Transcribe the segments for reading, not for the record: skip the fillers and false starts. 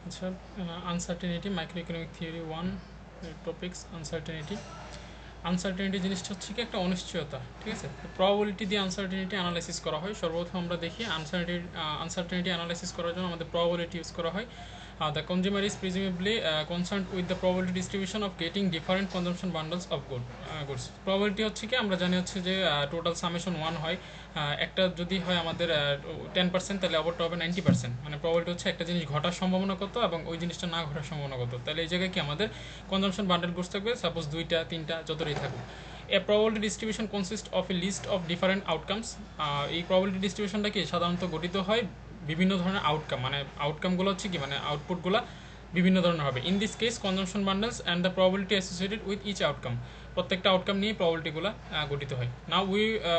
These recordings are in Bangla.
আচ্ছা, uncertainty micro economic theory 1 topics uncertainty. Uncertainty জিনিসটা হচ্ছে কি একটা অনিশ্চয়তা, ঠিক আছে। প্রবাবিলিটি দিয়ে আনসার্টেনিটি অ্যানালাইসিস করা হয়। সর্বপ্রথম আমরা দেখি আনসার্টেনিটি অ্যানালাইসিস করার জন্য আমাদের প্রবাবিলিটি ইউজ করা হয়। The consumer is presumably concerned with the probability distribution of getting different consumption bundles of goods. Probability হচ্ছে কি আমরা জানি হচ্ছে যে টোটাল সামেশন 1 হয়। একটা যদি হয় আমাদের 10%, তাহলে অপরটা হবে 90%। মানে প্রবাবিলিটি হচ্ছে একটা জিনিস ঘটার সম্ভাবনা কত এবং ওই জিনিসটা না ঘটার সম্ভাবনা কত। তাহলে এই জায়গায় কি আমাদের কনজাম্পশন বান্ডেল গুডস থাকবে, সাপোজ 2টা 3টা যতটাই থাকুক। A probability distribution consist of a list of different outcomes. এই প্রবাবিলিটি ডিস্ট্রিবিউশনটা কি সাধারণত গঠিত হয় বিভিন্ন ধরনের আউটকাম, মানে আউটকামগুলো হচ্ছে কি মানে আউটপুটগুলো বিভিন্ন ধরনের হবে। In this case consumption bundles and the probability associated with each outcome, প্রত্যেকটা আউটকাম নিয়ে প্রবাবিলিটিগুলো গঠিত হয়। Now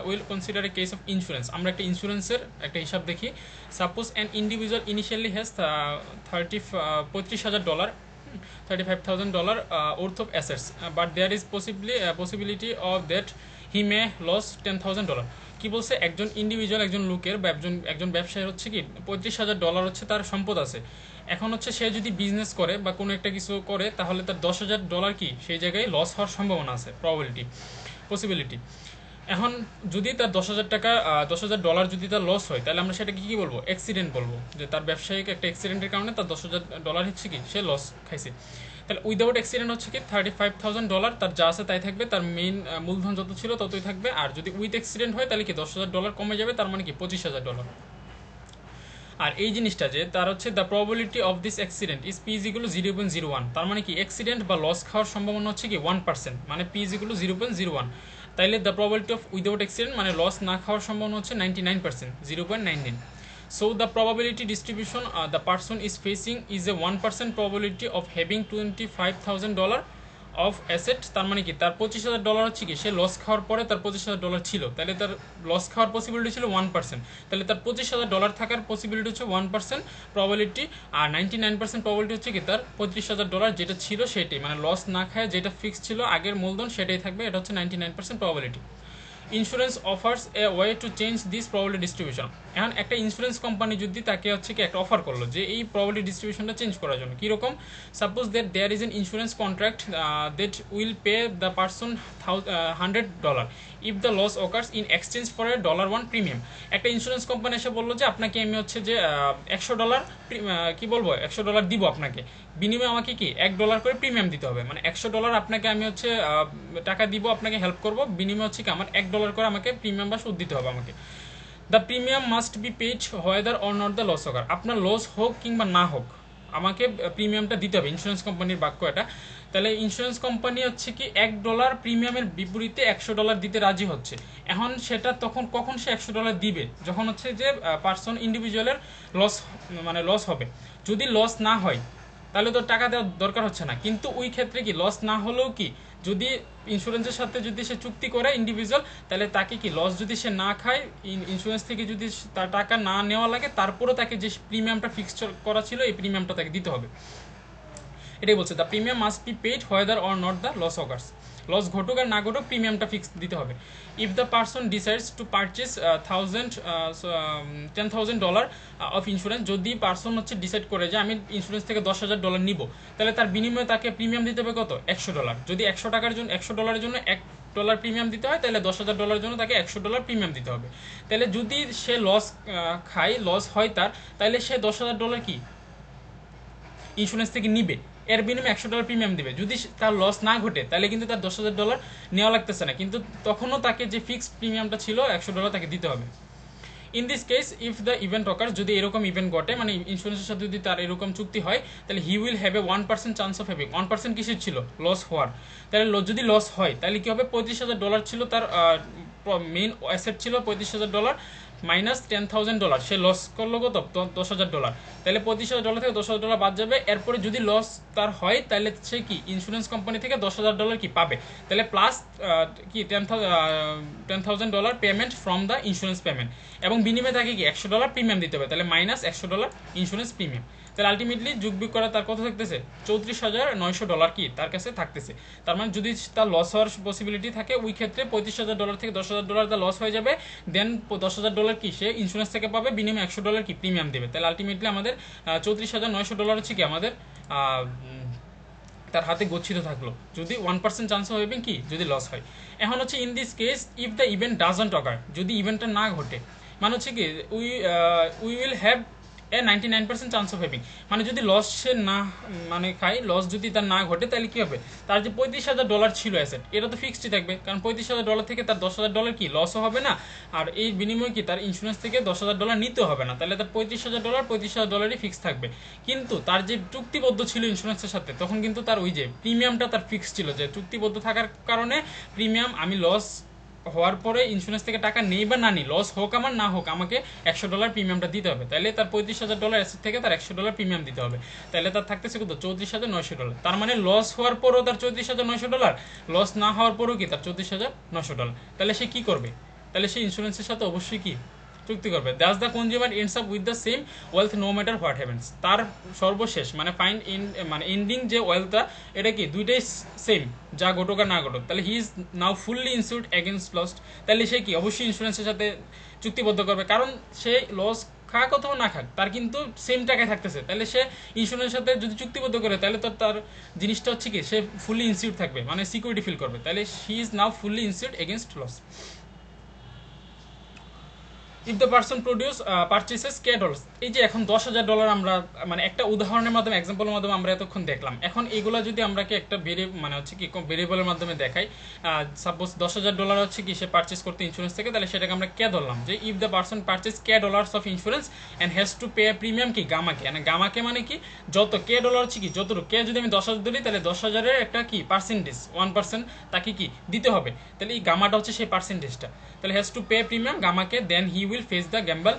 will consider a case of insurance. আমরা একটা ইন্স্যুরেন্সের একটা হিসাব দেখি। Suppose an individual initially has $35,000 $35,000 worth of assets, but there is possibility of that he may lose $10,000. কি বলছে, একজন ইন্ডিভিজুয়াল একজন লোকের বা একজন ব্যবসায়ীর হচ্ছে কি $35,000 হচ্ছে তার সম্পদ আছে। এখন হচ্ছে সে যদি বিজনেস করে বা কোনো একটা কিছু করে, তাহলে তার $10,000 কি সেই জায়গায় লস হওয়ার সম্ভাবনা আছে, পসিবিলিটি। এখন যদি তার $10,000 $10,000 যদি তার লস হয়, তাহলে আমরা সেটাকে কি বলবো, অ্যাক্সিডেন্ট বলবো, যে তার ব্যবসায়িক একটা অ্যাক্সিডেন্টের কারণে তার $10,000 হচ্ছে কি সে লস খাইছে। তাহলে উইদাউট অ্যাক্সিডেন্ট হচ্ছে কি $35,000 তার যা আছে তাই থাকবে, তার মেইন মূলধন যত ছিল ততই থাকবে। আর যদি উইথ অ্যাক্সিডেন্ট হয় তাহলে কি $10,000 কমে যাবে, তার মানে কি $25,000। আর এই জিনিসটা যে তার হচ্ছে the probability of this accident is P is equal 0.01। তার মানে কি অ্যাক্সিডেন্ট বা লস খাওয়ার সম্ভাবনা হচ্ছে কি 1%, মানে পি ইজ ইকুয়াল 0.01। তাইলে the probability of without accident মানে লস না খাওয়ার সম্ভাবনা হচ্ছে 99%, 0.99। So the probability distribution the person is facing is a 1% probability of having $25,000 of asset. তার মানে কি তার $25,000 হচ্ছে কি সে লস খাওয়ার পরে তার $25,000 ছিল, তাহলে তার লস খাওয়ার পসিবিলিটি ছিল 1%। তাহলে তার $25,000 থাকার পসিবিলিটি হচ্ছে 1% প্রবাবিলিটি, আর 99% প্রবাবিলিটি হচ্ছে কি তার $35,000 যেটা ছিল সেটাই, মানে লস না খায় যেটা ফিক্স ছিল আগের মূলধন সেটাই থাকবে। এটা হচ্ছে 99% probability. Insurance offers a way to change this probability distribution. এখন একটা ইন্স্যুরেন্স কোম্পানি যদি তাকে হচ্ছে কি একটা অফার করলো যে এই প্রবাবিলিটি ডিস্ট্রিবিউশনটা চেঞ্জ করার জন্য, কীরকম, suppose that there is an insurance contract that will pay the person $100 if the loss occurs in exchange for a $1 premium. একটা ইন্স্যুরেন্স কোম্পানি এসে বললো যে আপনাকে আমি হচ্ছে যে $100 কি বলবো $100 দিব আপনাকে, বিনিময়ে আমাকে কি $1 করে প্রিমিয়াম দিতে হবে। মানে $100 আপনাকে আমি হচ্ছে টাকা দিব, আপনাকে হেল্প করবো, বিনিময়ে হচ্ছে কি আমার $1 করে আমাকে প্রিমিয়াম বা সুদ দিতে হবে আমাকে। The premium must be paid whether or not the loss occur. আপনার লস হোক কিংবা না হোক আমাকে প্রিমিয়ামটা দিতে হবে, ইন্স্যুরেন্স কোম্পানির বাক্য এটা। তাহলে ইন্স্যুরেন্স কোম্পানি হচ্ছে কি $1 প্রিমিয়ামের বিপরীতে $100 দিতে রাজি হচ্ছে। এখন সেটা তখন কখন সে $100 দিবে, যখন হচ্ছে যে পার্সন ইন্ডিভিজুয়ালের লস মানে লস হবে। যদি লস না হয় তাহলে তো টাকা দেওয়ার দরকার হচ্ছে না, কিন্তু ওই ক্ষেত্রে কি লস না হলেও কি যদি ইন্স্যুরেন্সের সাথে যদি সে চুক্তি করে ইন্ডিভিজুয়াল, তাহলে তাকে কি লস যদি সে না খায়, ইন্স্যুরেন্স থেকে যদি তার টাকা না নেওয়া লাগে, তারপরেও তাকে যে প্রিমিয়ামটা ফিক্স করা ছিল এই প্রিমিয়ামটা তাকে দিতে হবে। এটাই বলছে the premium must be paid whether or not the loss occurs. Loss ঘটুক আর না ঘটুক প্রিমিয়ামটা ফিক্স দিতে হবে। If the person decides to purchase $10,000 of insurance, যদি পারসন হচ্ছে ডিসাইড করে যে আমি ইন্স্যুরেন্স থেকে $10,000 নিব, তাহলে তার বিনিময়ে তাকে প্রিমিয়াম দিতে হবে কত, $100। যদি $100 জন্য $1 প্রিমিয়াম দিতে হয়, তাহলে $10,000 জন্য তাকে $100 প্রিমিয়াম দিতে হবে। তাহলে যদি সে লস হয় তার, তাহলে সে $10,000 কি ইন্স্যুরেন্স থেকে নিবে, এর বিনিময়ে $100 প্রিমিয়াম দিবে। যদি তার লস না ঘটে তাহলে কিন্তু তার $10,000 নেওয়া লাগতেছে না, কিন্তু তখনও তাকে যে ফিক্সড প্রিমিয়ামটা ছিল $100 তাকে দিতে হবে। In this case if the event occurs, যদি এরকম ইভেন্ট ঘটে মানে ইন্স্যুরেন্সের সাথে যদি তার এরকম চুক্তি হয়, তাহলে he will have A 1% chance of having. 1% কিসের ছিল, লস হওয়ার। তাহলে যদি লস হয় তাহলে কি হবে, $35,000 ছিল তার মেইন অ্যাসেট ছিল $35,000 মাইনাস $10,000, সে লস করলো কত, $10,000। তাহলে $35,000 থেকে $10,000 বাদ যাবে। এরপরে যদি লস তার হয় তাহলে সে কি ইন্স্যুরেন্স কোম্পানি থেকে $10,000 কি পাবে, তাহলে প্লাস কি $10,000 payment from the insurance payment, এবং বিনিময়ে তাকে কি $100 প্রিমিয়াম দিতে হবে, তাহলে মাইনাস $100 ইন্স্যুরেন্স প্রিমিয়াম। তাহলে আলটিমেটলি যোগবিয়োগ করা তার কত থাকতেছে, $34,900 কি তার কাছে থাকতেছে। তার মানে যদি তার লস হওয়ার পসিবিলিটি থাকে ওই ক্ষেত্রে $35,000 থেকে $10,000 তার লস হয়ে যাবে, দেন $10,000 কি সে ইন্স্যুরেন্স থেকে পাবে, বিনিময়ে $100 কি প্রিমিয়াম দেবে। তাহলে আলটিমেটলি আমাদের $34,900 হচ্ছে কি আমাদের তার হাতে গচ্ছিত থাকলো, যদি 1% চান্স হবে কি যদি লস হয়। এখন হচ্ছে in this case if the event doesn't occur, যদি ইভেন্টটা না ঘটে, মানে হচ্ছে কি we will have a 99% chance of having, মানে যদি লস সে না মানে খায়, লস যদি তার না ঘটে, তাহলে কি হবে, তার যে $35,000 ছিল অ্যাসেট, এটা তো ফিক্সডই থাকবে, কারণ $35,000 থেকে তার $10,000 কি লসও হবে না, আর এই বিনিময়ে কি তার ইন্স্যুরেন্স থেকে $10,000 নিতে হবে না, তাহলে তার $35,000 ফিক্স থাকবে। কিন্তু তার যে চুক্তিবদ্ধ ছিল ইন্স্যুরেন্সের সাথে, তখন কিন্তু তার ওই যে প্রিমিয়ামটা তার ফিক্স ছিল, যে চুক্তিবদ্ধ থাকার কারণে প্রিমিয়াম আমি লস হওয়ার পরে ইন্স্যুরেন্স থেকে টাকা নেই বা না নিই, লস হোক আমার না হোক, আমাকে $100 প্রিমিয়ামটা দিতে হবে। তাহলে তার $35,000 অ্যাসেট থেকে তার $100 প্রিমিয়াম দিতে হবে, তাহলে তার থাকতেছে কত, $34,900। তার মানে লস হওয়ার পরও তার $34,900, লস না হওয়ার পরও কি তার $34,900। তাহলে সে কি করবে, তাহলে সে ইন্স্যুরেন্সের সাথে অবশ্যই কি চুক্তি করবে। That's the consumer ends up with the same wealth no matter what happens. তার সর্বশেষ মানে ফাইন মানে এন্ডিং যে ওয়েলথটা, এটা কি দুইটাই সেম, যা ঘটুক আর না ঘটুক। তাহলে he is now fully insured against loss. তাহলে সে কি অবশ্যই ইন্স্যুরেন্সের সাথে চুক্তিবদ্ধ করবে, কারণ সে লস খাক অথবা না খাক তার কিন্তু সেম টাকায় থাকতেছে। তাহলে সে ইন্স্যুরেন্সের সাথে যদি চুক্তিবদ্ধ করে, তাহলে তো তার জিনিসটা হচ্ছে কি সে ফুললি ইনস্যুরড থাকবে, মানে সিকিউরিটি ফিল করবে। তাহলে he is now fully insured against loss. If the person purchases $K, এই যে এখন $10,000 আমরা মানে একটা উদাহরণের মাধ্যমে এক্সাম্পলের মাধ্যমে আমরা এতক্ষণ দেখলাম। এখন এগুলো যদি আমরা একটা মানে হচ্ছে কি ভেরিয়েবলের মাধ্যমে দেখাই, সাপোজ $10,000 হচ্ছে কি সে পারচেস করতে ইন্স্যুরেন্স থেকে, তাহলে সেটাকে আমরা কে ধরলাম, যে if the person purchase $K of insurance and has to pay premium কি গামাকে, মানে গামাকে মানে কি যত $K হচ্ছে কি যতটুকু কে, যদি আমি 10,000 ধরি তাহলে 10,000-এর একটা কি পার্সেন্টেজ 1% তাকে কি দিতে হবে। তাহলে এই গামাটা হচ্ছে সেই পার্সেন্টেজটা। তাহলে হ্যাজ টু পে প্রিমিয়াম গামাকে, then he will face the gamble.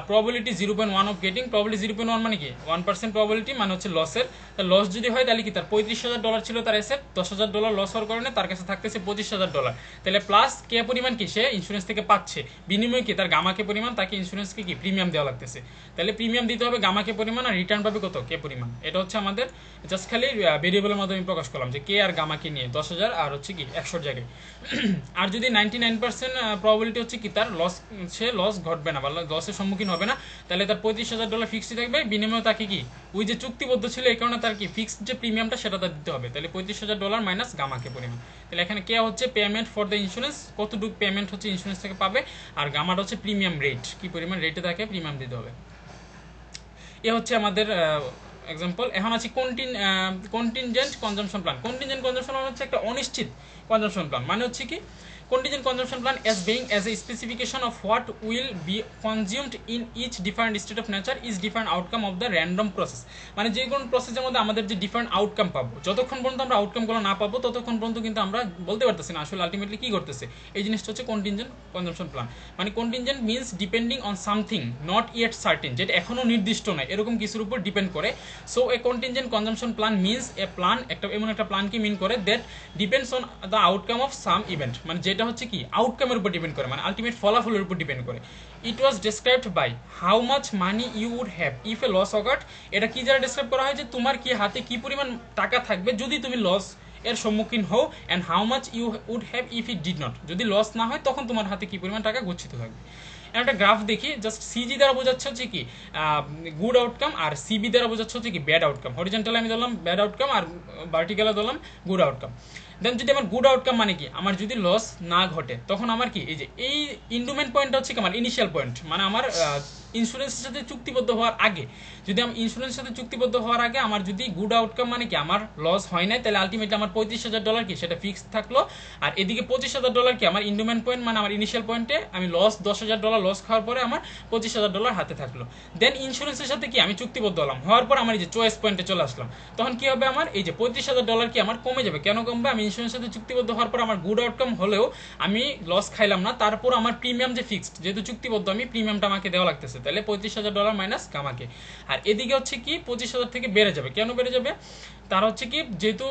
Probability 0.1 of getting, probability 0.1 মানে কি 1% প্রবাবিলিটি, মানে হচ্ছে লসের। লস যদি হয় তাহলে কি তার $35,000 ছিল তার এসেট, $10,000 লস হওয়ার কারণে তার কাছে থাকতেছে $25,000। তাহলে প্লাস কে পরিমাণ কি সে ইন্স্যুরেন্স থেকে পাচ্ছে, বিনিময়ে কি তার গামাকে পরিমাণ তাকে ইন্স্যুরেন্সকে কি প্রিমিয়াম দেওয়া লাগতেছে। তাহলে প্রিমিয়াম দিতে হবে গামাকে পরিমাণ, আর রিটার্ন পাবে কত কে পরিমাণ। এটা হচ্ছে আমাদের জাস্ট খালি ভেরিয়েবলের মাধ্যমে প্রকাশ করলাম, যে কে আর গামাকে নিয়ে 10,000 আর হচ্ছে কি 100 জায়গায়। আর যদি 99% প্রবাবিলিটি হচ্ছে কি তার লস, সে লস ঘটবে না বা লসের সম্মুখীন হবে না, তাহলে তার $35,000 ফিক্সড থাকবে, বিনিময়ে তাকে কি ওই যে চুক্তিবদ্ধ ছিল এই কারণে তার কি ফিক্সড যে প্রিমিয়ামটা সেটা তার দিতে হবে। তাহলে $35,000 মাইনাস গামাকে পরিমাণ। তাহলে এখানে কে হচ্ছে পেমেন্ট ফর দ্য ইন্স্যুরেন্স, কতটুকু পেমেন্ট হচ্ছে ইন্স্যুরেন্স থেকে পাবে, আর গামাটা হচ্ছে প্রিমিয়াম রেট, কি পরিমাণ রেটে তাকে প্রিমিয়াম দিতে হবে। এ হচ্ছে আমাদের এক্সাম্পল। এখন আছে contingent consumption plan. Contingent consumption plan হচ্ছে একটা অনিশ্চিত কনজাম্পশন প্ল্যান, মানে হচ্ছে কি contingent consumption plan as being as a specification of what will be consumed in each different state of nature is different outcome of the random process। মানে যে কোন প্রসেসের মধ্যে আমাদের যে ডিফারেন্ট আউটকাম পাবো, যতক্ষণ পর্যন্ত আমরা আউটকামগুলো না পাবো ততক্ষণ পর্যন্ত কিন্তু আমরা বলতে পারতেছি না আসলে আলটিমেটলি কি করতেছে। এই জিনিসটা হচ্ছে কন্টিনজেন্ট কনজাম্পশন প্ল্যান। মানে contingent means depending on something not yet certain, যেটা এখনো নির্দিষ্ট নয়, এরকম কিছুর উপর ডিপেন্ড করে। So A contingent consumption plan means a plan, একটা এমন একটা প্ল্যানকে মিন করে that depends on the outcome of some event, মানে যেটা হচ্ছে কি আউটকামের উপর ডিপেন্ড করে, মানে আলটিমেট ফলাফলের উপর ডিপেন্ড করে। It was described by how much money you would have if a loss occurred. এটা কি দ্বারা ডেসক্রাইব করা হয়, যে তোমার কি হাতে কি পরিমাণ টাকা থাকবে যদি তুমি লস এর সম্মুখীন হও, and how much you would have if it did not, যদি লস না হয় তখন তোমার হাতে কি পরিমাণ টাকা গচ্ছিত থাকবে। একটা গ্রাফ দেখি, জাস্ট সিজি দ্বারা বোঝাচ্ছে হচ্ছে কি গুড আউটকাম, আর সিবি দ্বারা বোঝাচ্ছে হচ্ছে কি ব্যাড আউটকাম। হরিজন্টালে আমি ধরলাম ব্যাড আউটকাম, আর ভার্টিক্যালে ধরলাম গুড আউটকাম। দেন যদি আমার গুড আউটকাম মানে কি, আমার যদি লস না ঘটে তখন আমার কি এই যে এই ইন্ডুমেন্ট পয়েন্টটা হচ্ছে কি আমার ইনিশিয়াল পয়েন্ট, মানে আমার ইন্স্যুরেন্সের সাথে চুক্তিবদ্ধ হওয়ার আগে, যদি আমি ইন্স্যুরেন্সের সাথে চুক্তিবদ্ধ হওয়ার আগে আমার যদি গুড আউটকাম মানে কি আমার লস হয় নাই, তাহলে আলটিমেটলি আমার $35,000 কি সেটা ফিক্স থাকলো। আর এদিকে $25,000 কি আমার ইন্ডুমেন্ট পয়েন্ট, মানে আমার ইনিশিয়াল পয়েন্টে আমি লস $10,000 লস খাওয়ার পরে আমার $25,000 হাতে থাকলো। দেন ইন্স্যুরেন্সের সাথে কি আমি চুক্তিবদ্ধ হলাম, হওয়ার পর আমার এই যে চয়েস পয়েন্টে চলে আসলাম, তখন কি হবে আমার এই যে $35,000 কি আমার কমে যাবে। কেন কমবে, আমি ইন্স্যুরেন্সের সাথে চুক্তিবদ্ধ হওয়ার পর আমার গুড আউটকাম হলেও আমি লস খাইলাম না, তারপর আমার প্রিমিয়াম যে ফিক্সড, যেহেতু চুক্তিবদ্ধ আমি প্রিমিয়ামটা আমাকে দেওয়া লাগতেছে, তাহলে $35,000 মাইনাস কামাকে। আর এদিকে হচ্ছে কি 25,000 থেকে বেড়ে যাবে। কেন বেড়ে যাবে, তার হচ্ছে কি যেহেতু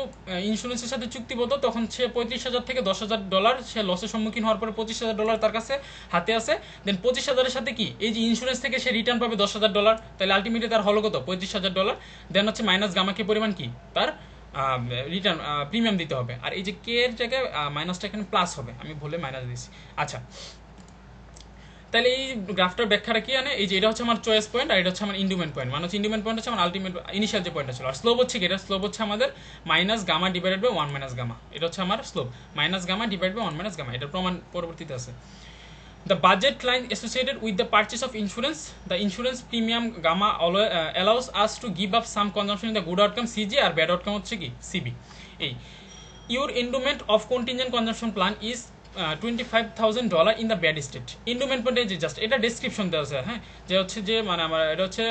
ইন্স্যুরেন্সের সাথে চুক্তিবদ্ধ, তখন সে 35,000 থেকে $10,000 সে লসের সম্মুখীন হওয়ার পরে $25,000 তার কাছে হাতে আছে। দেন 25,000-এর সাথে কি এই যে ইন্স্যুরেন্স থেকে সে রিটার্ন পাবে $10,000, তাহলে আলটিমেটলি তার হলো কত $35,000। দেন হচ্ছে মাইনাস গামাকে পরিমাণ কি তার রিটার্ন প্রিমিয়াম দিতে হবে। আর এই যে কে এর জায়গায় মাইনাসটা এখানে প্লাস হবে, আমি ভুলে মাইনাস দিয়েছি। আচ্ছা, তাহলে এই গ্রাফটার ব্যাখ্যাটা কি জানে, এই যে এটা হচ্ছে আমার চয়েস পয়েন্ট আর এটা হচ্ছে আমার ইন্ডুমেন্ট পয়েন্ট, মানে হচ্ছে ইন্ডুমেন্ট পয়েন্ট হচ্ছে আমার আলটিমেট ইনিশিয়াল যে পয়েন্টটা ছিল। আর স্লোপ হচ্ছে কি, এটা স্লোপ হচ্ছে আমাদের minus gamma divided by 1 minus gamma, এটা হচ্ছে আমার slope minus gamma divide by 1 minus gamma, এটার প্রমাণ পরবর্তীতে আছে। The budget line associated with the purchase of insurance, the insurance premium gamma allows us to give up some consumption in the good outcome CG R bad outcome হচ্ছে কি CB। এই your endowment of contingent consumption plan is $25,000 in the bad state. endowment পয়েন্টে যে জাস্ট এটা ডেসক্রিপশন দেওয়া আছে, হ্যাঁ, যে হচ্ছে যে মানে আমার এটা হচ্ছে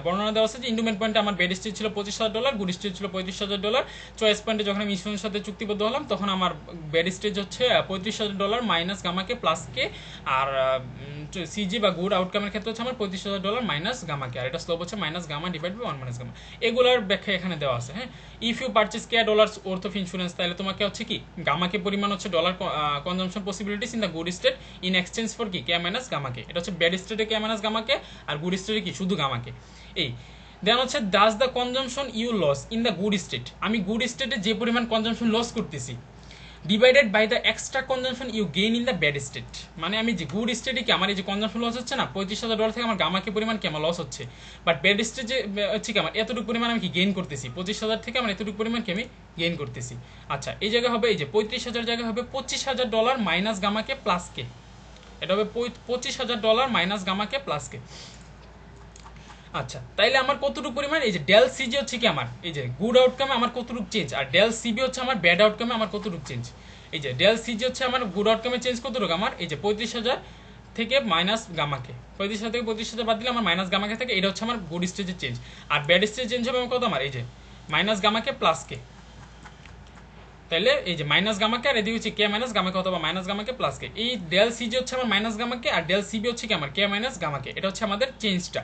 বর্ণনা দেওয়া আছে যে endowment পয়েন্টে আমার ব্যাড স্টেট ছিল $25,000, গুড স্টেট ছিল $35,000। চয়েস পয়েন্টে যখন আমি ইন্স্যুরেন্সের সাথে চুক্তিবদ্ধ হলাম তখন আমার ব্যাড স্টেজ হচ্ছে $35,000 মাইনাস গামাকে প্লাস কে, আর সিজি বা গুড আউটকামের ক্ষেত্রে হচ্ছে আমার $35,000 মাইনাস গামাকে, আর এটা স্লোপ হচ্ছে minus gamma divide by 1 minus gamma. এগুলোর ব্যাখ্যা এখানে দেওয়া আছে, হ্যাঁ। If you purchase K dollars worth of insurance, তাহলে তোমাকে হচ্ছে কি গামাকে পরিমাণ হচ্ছে dollar consumption possibilities in the good state in exchange for কি কে মাইনাস গামাকে, এটা হচ্ছে ব্যাড স্টেটে কে মাইনাস গামাকে আর গুড স্টেটে কি শুধু গামাকে। এই দেন হচ্ছে does the consumption you loss in the good state, আমি গুড স্টেটে যে পরিমাণ কনজাম্পশন লস করতেছি divided by the extra consumption you gain in the bad state, মানে আমি যে গুড স্টেটে কি আমার এই যে কনজাম্পশন লস হচ্ছে না $35,000 থেকে আমার গামাকে পরিমাণ কি আমার লস হচ্ছে, বাট ব্যাড স্টেট যে হচ্ছে কি আমার এতটুকু পরিমাণ আমি কি গেইন করতেছি, 25,000 থেকে আমার এতটুকু পরিমাণ কি আমি গেইন করতেছি। আচ্ছা, এই জায়গায় হবে এই যে 35,000 জায়গায় হবে $25,000 মাইনাস গামাকে প্লাস কে, এটা হবে $25,000 মাইনাস গামাকে প্লাস কে। আচ্ছা, তাইলে আমার কতটুকু পরিমাণ এই যে ডেল সিজি হচ্ছে কি আমার এই যে গুড আউটকামে আমার কতটুকু চেঞ্জ, আর ডেল সিবি হচ্ছে আমার ব্যাড আউটকামে আমার কতটুকু চেঞ্জ। এই যে ডেল সিজি হচ্ছে আমার গুড আউটকামে চেঞ্জ কতটুকু আমার এই যে 35,000 থেকে মাইনাস গামাকে, 35,000 থেকে 35,000 বাদ দিলে আমার মাইনাস গামাকে থাকে, এটা হচ্ছে আমার গুড স্টেজের চেঞ্জ। আর ব্যাড স্টেজ চেঞ্জ হবে আমার কত আমার এই যে মাইনাস গামাকে প্লাস কে, তাহলে এই যে মাইনাস গামাকে আর এদিকে হচ্ছে কে মাইনাস গামাকে অথবা মাইনাস গামাকে প্লাস কে। এই ডেল সিজি হচ্ছে আমার মাইনাস গামাকে আর ডেল সিবি হচ্ছে কি আমার কে মাইনাস গামাকে, এটা হচ্ছে আমাদের চেঞ্জটা।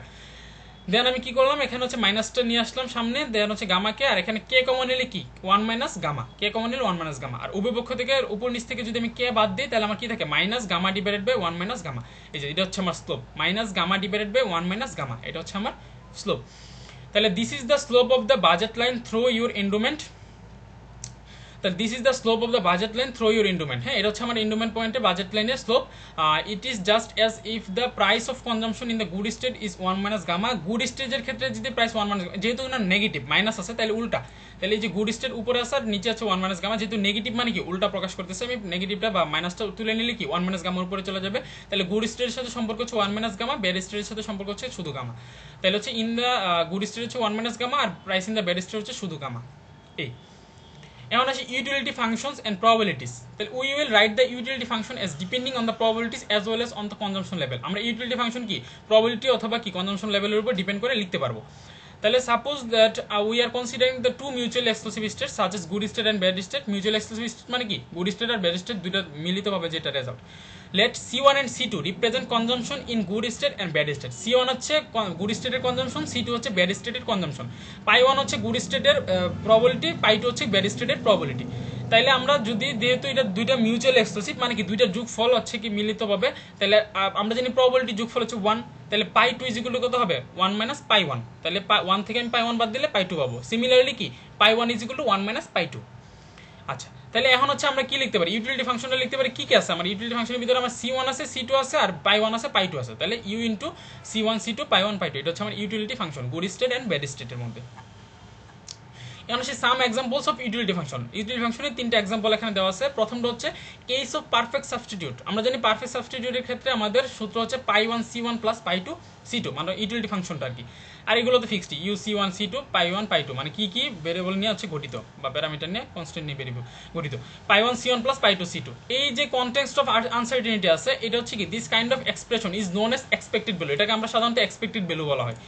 দেন আমি কি করলাম, এখানে হচ্ছে মাইনাসটা নিয়ে আসলাম সামনে, দেন হচ্ছে গামাকে, আর এখানে কে কমন নিলে কি 1 মাইনাস গামা, কে কমন নিলে 1 মাইনাস গামা, আর উভয় পক্ষ থেকে উপর নিচ থেকে যদি আমি কে বাদ দিই তাহলে আমার কি থাকে minus gamma divided by 1 minus gamma. এই যে এটা হচ্ছে আমার slope minus gamma divided by 1 minus gamma, এটা হচ্ছে আমার স্লোপ। তাহলে this is the slope of the budget line through your endowment, তাহলে this is the slope of the budget line through your endowment, হ্যাঁ, এটা হচ্ছে আমার এন্ডোমেন্ট পয়েন্টে বাজেট লাইনের slope. It is just as if the price of consumption in the good state is 1 minus gamma, good স্টেজের ক্ষেত্রে যদি প্রাইস 1 মাইনাস, যেহেতু না নেগেটিভ মাইনাস আছে তাহলে উল্টা, তাহলে এই যে গুড স্টেট উপরে আছে আর নিচে আছে 1 মাইনাস গামা, যেহেতু নেগেটিভ মানে কি উল্টা প্রকাশ করতেছে, আমি নেগেটিভটা বা মাইনাসটা তুলে নিলে কি 1 মাইনাস গামার উপরে চলে যাবে, তাহলে গুড স্টেটের সাথে সম্পর্ক হচ্ছে 1 মাইনাস গামা, ব্যাড স্টেটের সাথে সম্পর্ক হচ্ছে শুধু গামা, তাহলে হচ্ছে ইন দ্য গুড স্টেট হচ্ছে 1 মাইনাস গামা আর price in the bad state হচ্ছে শুধু গামা। এই এখন আসি ইউটিলিটি ফাংশনস এন্ড প্রবাবিলিটিস, তাহলে we will write the utility function as depending on the probabilities as well as on the consumption level, আমরা ইউটিলিটি ফাংশন কি প্রবাবিলিটি অথবা কি কনজাম্পশন লেভেলের উপর ডিপেন্ড করে লিখতে পারবো। তাহলে suppose that we are considering the two mutual exclusive state such as good state and bad state, mutual exclusive state মানে কি গুড স্টেট আর ব্যাড স্টেট দুইটা মিলিতভাবে যেটা result. Let C1 and C2 represent consumption in good state and bad state, C1 হচ্ছে গুড স্টেটের কনজাম্পশন, C2 হচ্ছে ব্যাড স্টেটের কনজাম্পশন, পাই1 হচ্ছে গুড স্টেটের প্রবাবিলিটি, পাই2 হচ্ছে ব্যাড স্টেটের প্রবাবিলিটি। তাইলে আমরা যদি যেহেতু এটা দুইটা মিউচুয়াল এক্সক্লুসিভ মানে কি দুইটা যোগফল হচ্ছে কি মিলিতভাবে, তাহলে আমরা জানি প্রবাবিলিটি যোগফল হচ্ছে 1, তাহলে পাই2 ইজ ইকুয়াল টু কত হবে 1 মাইনাস পাই1, তাহলে 1 থেকে আমি পাই1 বাদ দিলে পাই2 পাবো। সিমিলারলি কি পাই1 ইজ ইকুয়াল টু 1 মাইনাস পাই2। আচ্ছা, তাহলে এখন হচ্ছে আমরা কি লিখতে পারি ইউটিলিটি ফাংশনটা লিখতে পারি, কি কি আছে আমার ইউটিলিটি ফাংশনের ভিতরে আমার C1 আছে, C2 আছে আর পাই1 আছে পাই2 আছে, তাহলে ইউ ইন্টু C1 C2 পাই1 পাই2, এটা হচ্ছে আমার utility function good state and bad স্টেটের মধ্যে। এখন হচ্ছে সাম examples of utility function, utility ফাংশনের তিনটা এক্সাম্পল এখানে দেওয়া আছে। প্রথমটা হচ্ছে কেস অফ পারফেক্ট সাবস্টিটিউট, আমরা জানি পারফেক্ট সাবস্টিটিউটের ক্ষেত্রে আমাদের সূত্র হচ্ছে পাই1 C1 প্লাস পাই2 C2, মানে ইউটিলিটি ফাংশনটা আর কি, আর এগুলো তো ফিক্সড ইউ C1 C2 পাই1 পাই2, মানে কি কি ভেরিয়েবল নিয়ে হচ্ছে গঠিত বা প্যারামিটার নিয়ে কনস্ট্যান্ট নিয়ে ভেরিয়েবল গঠিত, পাই1 C1 প্লাস পাই2 C2। এই যে কনটেক্সট অফ আনসার্টেনিটি আছে এটা হচ্ছে কি this kind of expression is known as expected value, এটাকে আমরা সাধারণত এক্সপেক্টেড ভ্যালু বলা হয়।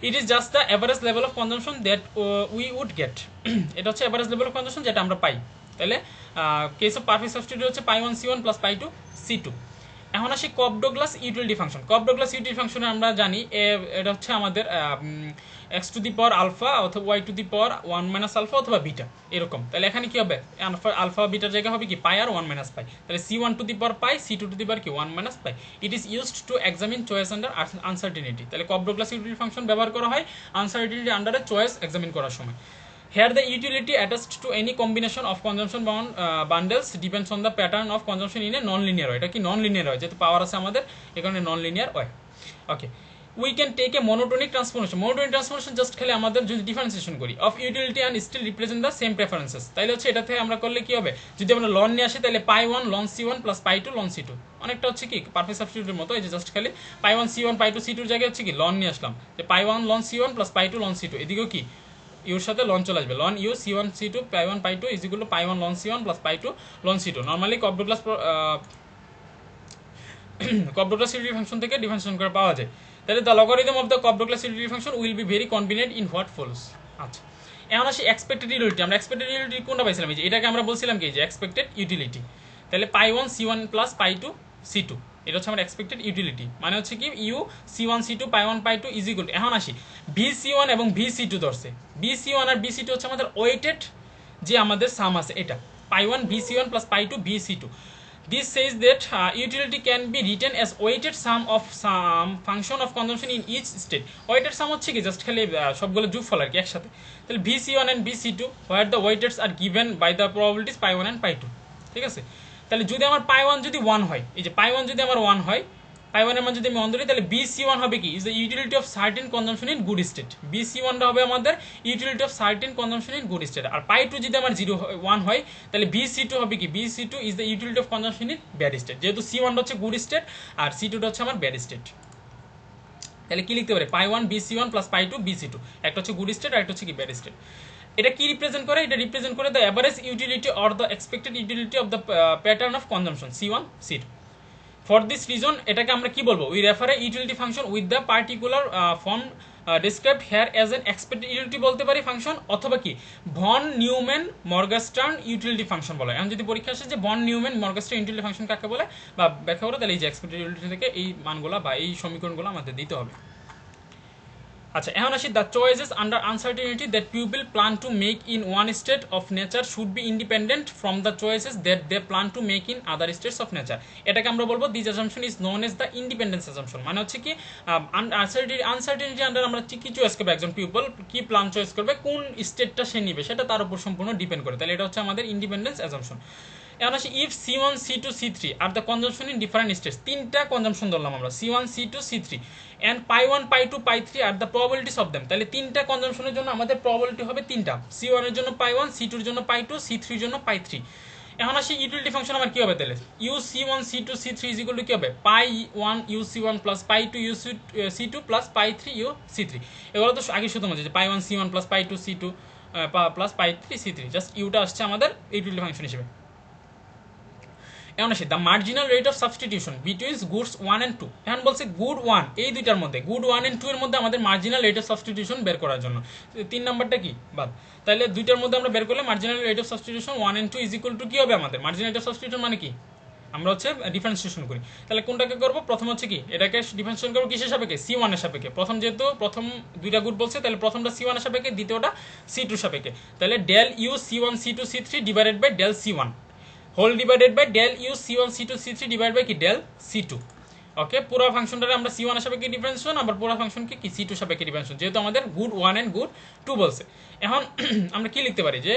It is just the average level of consumption that we would get, এটা হচ্ছে অ্যাভারেজ লেভেল অফ কনজাম্পশন যেটা আমরা পাই। তাহলে কেস অফ পারফেক্ট সাবস্টিটিউট হচ্ছে পাই1 C1 প্লাস পাই2 C2। এখন আসি Cobb Douglas utility function, Cobb Douglas utility ফাংশনে আমরা জানি এটা হচ্ছে আমাদের x to the power alpha অথবা y to the power 1 minus alpha অথবা বিটা এরকম, তাহলে এখানে কি হবে আলফা বিটার জায়গা হবে কি পাই আর 1 মাইনাস পাই, তাহলে C1 two the power pi C2 two the পাওয়ার কি 1 minus pi. It is used to examine choice under uncertainty, তাহলে কপ ডগলাস ইউটিলিটি ফাংশন ব্যবহার করা হয় আনসার্টেনিটি আন্ডারে চয়েস এক্সামিন করার সময়। Here the utility attached to any combination of consumption bundles depends on the pattern of consumption in a non-linear way. এটা কি non-linear হয়, যেহেতু পাওয়ার আছে আমাদের এখানে non-linear way. Okay, we can take a monotonic transformation. Monotonic transformation just খালি আমাদের যদি ডিফারেন্সিয়েশন করি of utility and still represent the same preferences, তাইলে হচ্ছে এটা থেকে আমরা করলে কি হবে, যদি আমরা লন নিয়ে আসি তাহলে pi 1 ln c1 plus pi 2 ln c2, অনেকটা হচ্ছে কি পারফেক্ট সাবস্টিটিউটের মতো। এই যে জাস্ট খালি পাই 1 c1 পাই 2 c2 এর জায়গায় হচ্ছে কি লন নিয়ে আসলাম, যে pi 1 ln c1 plus pi 2 ln c2, এদিকেও কি ইউর সাথে লন চলে আসবে, ln u c1 c2 pi 1 pi 2 is equal to pi 1 ln c1 plus pi 2 ln c2। Normally Cobb Douglas utility function থেকে ডিফারেন্সিয়েশন করে পাওয়া যায়। তাহলে the logarithm of the Cobb Douglas utility function will be very convenient in what follows. আচ্ছা, এখন আসি এক্সপেক্টেড ইউটিলিটি। আমরা এক্সপেক্টেড ইউটিলিটি কোনটা পাইছিলাম, এই যে এটাকে আমরা বলছিলাম কি যে এক্সপেক্টেড ইউটিলিটি। তাহলে pi 1 c1 plus pi 2 c2, এটা হচ্ছে আমার এক্সপেক্টেড ইউটিলিটি, মানে হচ্ছে কি U c1 c2 pi 1 pi 2 is equal to, এখন আসি vc1 এবং vc2 ধরছে, vc1 আর vc2 হচ্ছে আমাদের ওয়েটেড যে আমাদের সাম আছে, এটা পাই 1 vc1 plus pi 2 vc2। This says that utility can be written as weighted sum of some function of consumption in each state. Weighted sum হচ্ছে কি জাস্ট খালি সবগুলো যোগফল আর কি একসাথে। তাহলে vc1 and vc2 where the weights are given by the probabilities pi 1 and পাই 2, ঠিক আছে। তাহলে যদি আমার পাই 1 যদি 1 হয়, এই যে পাই 1 যদি আমার 1 হয়, পাই 1 এর মান যদি আমি 1 ধরি, তাহলে bc1 হবে কি is the utility of certain consumption in good state. bc1 টা হবে আমাদের utility of certain consumption in good state. আর পাই 2 যদি আমার 1 হয়, তাহলে bc2 হবে কি bc2 is the utility of consumption in bad state, যেহেতু c1 হচ্ছে গুড স্টেট আর c2 টা হচ্ছে আমার ব্যাড স্টেট। তাহলে কি লিখতে পারে, পাই 1 bc1 প্লাস পাই 2 bc2, একটা হচ্ছে গুড স্টেট আর একটা হচ্ছে কি ব্যাড স্টেট। এটা কি রিপ্রেজেন্ট করে, এটা রিপ্রেজেন্ট করে the average utility or the expected utility of the pattern of consumption c1 c2। For this reason এটাকে আমরা কি বলবো, we refer A utility function with the particular form described hair as an expected utility বলতে পারি ফাংশন, অথবা কি ভন নিউম্যান মর্গাস্টার্ন ইউটিলিটি ফাংশন বলে। এখন যদি পরীক্ষা আসে যে ভন নিউম্যান মর্গাস্টার্ন ইউটিলিটি ফাংশন কাকে বলে বা ব্যাখ্যা করে, তাহলে এই যে এক্সপেক্টেড ইউটিলিটি থেকে এই মানগুলো বা এই সমীকরণগুলো আমাদের দিতে হবে। আচ্ছা, এখন আসি the choices under uncertainty that people plan to make in one state of nature should be independent from the choices that they plan to make in other states of nature. এটাকে আমরা বলবো this assumption is known as the independence assumption, মানে হচ্ছে কি আনসার্টেনিটি আন্ডার আমরা কি চয়েস করবে, একজন পিপল কি প্ল্যান চয়েস করবে, কোন স্টেটটা সে নিবে সেটা তার উপর সম্পূর্ণ ডিপেন্ড করে, তাহলে এটা হচ্ছে আমাদের ইন্ডিপেন্ডেন্স অ্যাজাম্পশন। এখন আসি if c1 c2 c3 are the consumption in different states, তিনটা কনজাম্পশন ধরলাম আমরা c1 c2 c3 and pi 1 pi 2 pi 3 are the probabilities of them, তাহলে তিনটা কনজাম্পশনের জন্য আমাদের প্রবাবিলিটি হবে তিনটা, c1 এর জন্য পাই 1, c2 এর জন্য পাই 2, c3 এর জন্য পাই 3। এখন আসি ইউটিলিটি ফাংশন আমার কি হবে, তাহলে you c1 c2 c3 is equal to কি হবে, pi 1 U c1 plus pi 2 U c2 plus pi 3 U c3। এগুলো তো আগে শুধু মনে যে pi 1 c1 plus pi 2 c2 plus pi 3 c3, just ইউটা আসছে আমাদের ইউটিলিটি ফাংশন হিসেবে। এখন আসি the marginal rate of substitution between goods 1 and 2। এখন বলছে গুড 1, এই দুইটার মধ্যে গুড 1 and 2 এর মধ্যে আমাদের মার্জিনাল রেট অফ সাবস্টিটিউশন বের করার জন্য 3 নাম্বারটা কি বাদ, তাহলে দুইটার মধ্যে আমরা বের করলে marginal rate of substitution 1 and 2 is equal to কি হবে আমাদের মার্জিনাল রেট অফ সাবস্টিটিউশন মানে কি, আমরা হচ্ছে ডিফারেন্সিয়েশন করি। তাহলে কোনটাকে করব, প্রথম হচ্ছে কি এটাকে ডিফারেন্সিয়েশন করব কিসের সাপেক্ষে, c1 এর সাপেক্ষে। প্রথম যেহেতু প্রথম দুইটা গুড বলছে, তাহলে প্রথমটা c1 এর সাপেক্ষে, দ্বিতীয়টা c2 এর সাপেক্ষে। তাহলে del U c1 c2 c3 divided by del c1 whole divided by del U c1 c2 c3 divide by কি ডেল c2। ওকে, পুরো ফাংশনটারে আমরা c1 এর সাপেক্ষে ডিফারেন্সিয়েশন, আবার পুরো ফাংশনকে কি c2 সাপেক্ষে ডিফারেন্সিয়েশন, যেহেতু আমাদের গুড 1 and গুড 2 বলছে। এখন আমরা কি লিখতে পারি যে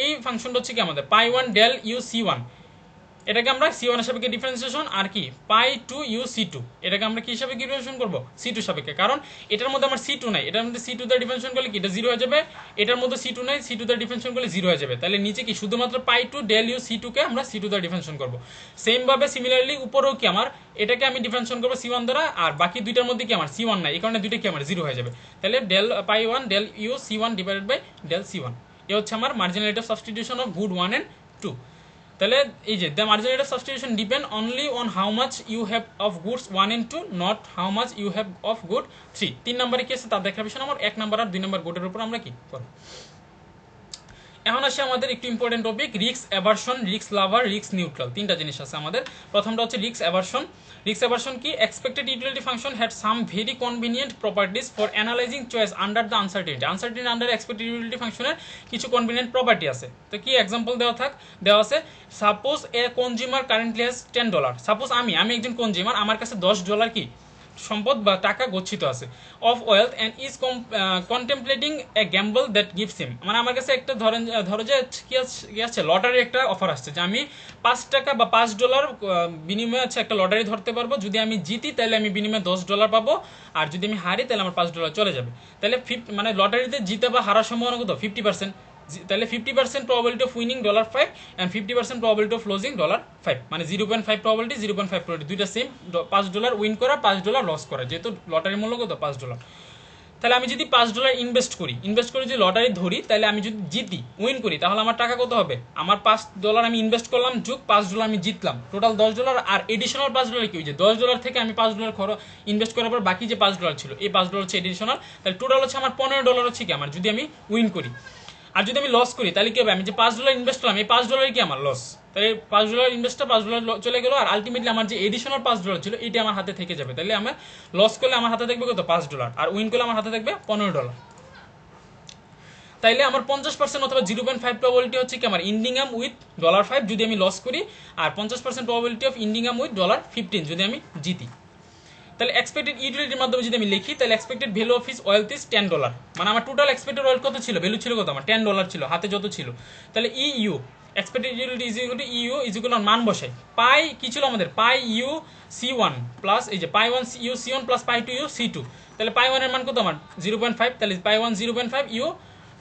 এই ফাংশনটা হচ্ছে কি আমাদের পাই 1 ডেল ইউ c1, এটাকে আমরা c1 এর সাপেক্ষে ডিফারেন্সিয়েশন, আর কি পাই 2 ইউ c2 এটাকে আমরা কি সাপেক্ষে ডিফারেন্সিয়েশন করব, c2 সাপেক্ষে, কারণ এটার মধ্যে আমার c2 নাই, এটার মধ্যে c2 দ্বারা ডিফারেন্সিয়েশন করলে কি এটা 0 হয়ে যাবে, এটার মধ্যে c2 নাই, c2 দ্বারা ডিফারেন্সিয়েশন করলে 0 হয়ে যাবে। তাহলে নিচে কি শুধুমাত্র পাই 2 ডেল ইউ c2 কে আমরা c2 দ্বারা ডিফারেন্সিয়েশন করব। সেম ভাবে সিমিলারলি উপরেও কি আমার এটাকে আমি ডিফারেন্সিয়েশন করব c1 দ্বারা, আর বাকি দুইটার মধ্যে কি আমার c1 নাই, এই কারণে দুইটা কি আমার 0 হয়ে যাবে। তাহলে del pi 1 del U c1 divided by del c1, এই হচ্ছে আমার marginal rate of substitution of good 1 and 2। তাহলে এই যে the marginal rate of substitution depend only on how much you have of goods 1 and 2, not how much you have of good 3। 3 নম্বরে কি আছে তার দেখার বিষয় আমার 1 নম্বর আর 2 নম্বর গুডের উপর আমরা কি করব। এখন আসে আমাদের একটু important topic risk aversion, risk lover, risk neutral, তিনটা জিনিস আছে আমাদের। প্রথমটা হচ্ছে রিস্ক অ্যাভারশন। রিস্ক অ্যাভারশন কি, expected utility function had some very convenient properties for analysing choice under the uncertainty. Uncertainty under expected utility ফাংশনের কিছু কনভিনিয়েন্ট প্রপার্টি আছে। তো কি এক্সাম্পল দেওয়া আছে, suppose A consumer currently has $10। Suppose আমি একজন কনজিউমার, আমার কাছে $10 কি সম্পদ বা টাকা গচ্ছিত আছে, of wealth and is contemplating a gamble that gives him, মানে আমার কাছে একটা ধরো যে কি আছে লটারির একটা অফার আসছে যে আমি $5 বা $5 বিনিময়ে আছে একটা লটারি ধরতে পারবো, যদি আমি জিতি তাহলে আমি বিনিময়ে $10 পাবো, আর যদি আমি হারি তাহলে আমার $5 চলে যাবে। তাহলে মানে লটারিতে জিতে বা হারার সম্ভাবনা কত? 50%। তাহলে 50% probability of winning $5 and 50% probability of lodging $5, মানে 0.5 প্রবাবিলিটি 0.5 প্রবাবিলিটি দুইটা সেম, $5 উইন করা $5 লস করা, যেহেতু লটারির মূল্য কত? $5। তাহলে আমি যদি $5 ইনভেস্ট করি যদি লটারি ধরি, তাহলে আমি যদি জিতি উইন করি তাহলে আমার টাকা কত হবে? আমার $5 আমি ইনভেস্ট করলাম যোগ $5 আমি জিতলাম, টোটাল $10, আর এডিশনাল $5 কি হয়েছে? $10 থেকে আমি $5 ইনভেস্ট করার পর বাকি যে $5 ছিল এই $5 হচ্ছে এডিশনাল, তাহলে টোটাল হচ্ছে আমার $15 হচ্ছে কি আমার, যদি আমি উইন করি। আর যদি আমি লস করি তাহলে কি হবে? আমি যে $5 ইনভেস্ট করলাম এই $5 কি আমার লস, তাহলে $5 ইনভেস্টটা $5 চলে গেল, আর আলটিমেটলি আমার যে এডিশনাল $5 ছিল এটি আমার হাতে থেকে যাবে। তাহলে আমার লস করলে আমার হাতে থাকবে কত? $5, আর উইন করলে আমার হাতে থাকবে $15। তাইলে আমার 50% অথবা 0.5 প্রবাবিলিটি হচ্ছে কি আমার ইন্ডিংয়াম উইথ $5 যদি আমি লস করি, আর 50% প্রবাবিলিটি অফ ইন্ডিংয়াম উইথ $15 যদি আমি জিতি। তাহলে এক্সপেক্টেড ইউটিলিটির মাধ্যমে যদি আমি লিখি, তাহলে expected value of his wealth is $10, মানে আমার টোটাল এক্সপেক্টেড ওয়েলথ কত ছিল? ভ্যালু ছিল কত? আমার $10 ছিল, হাতে যত ছিল। তাহলে U expected utility is equal to U is equal to মান বসাই, পাই কি ছিল আমাদের? পাই ইউ C1 প্লাস এই যে pi 1 U C1 plus pi 2 U C2, তাহলে পাই 1 এর মান কত আমার? 0.5, তাহলে পাই 1 0.5 ইউ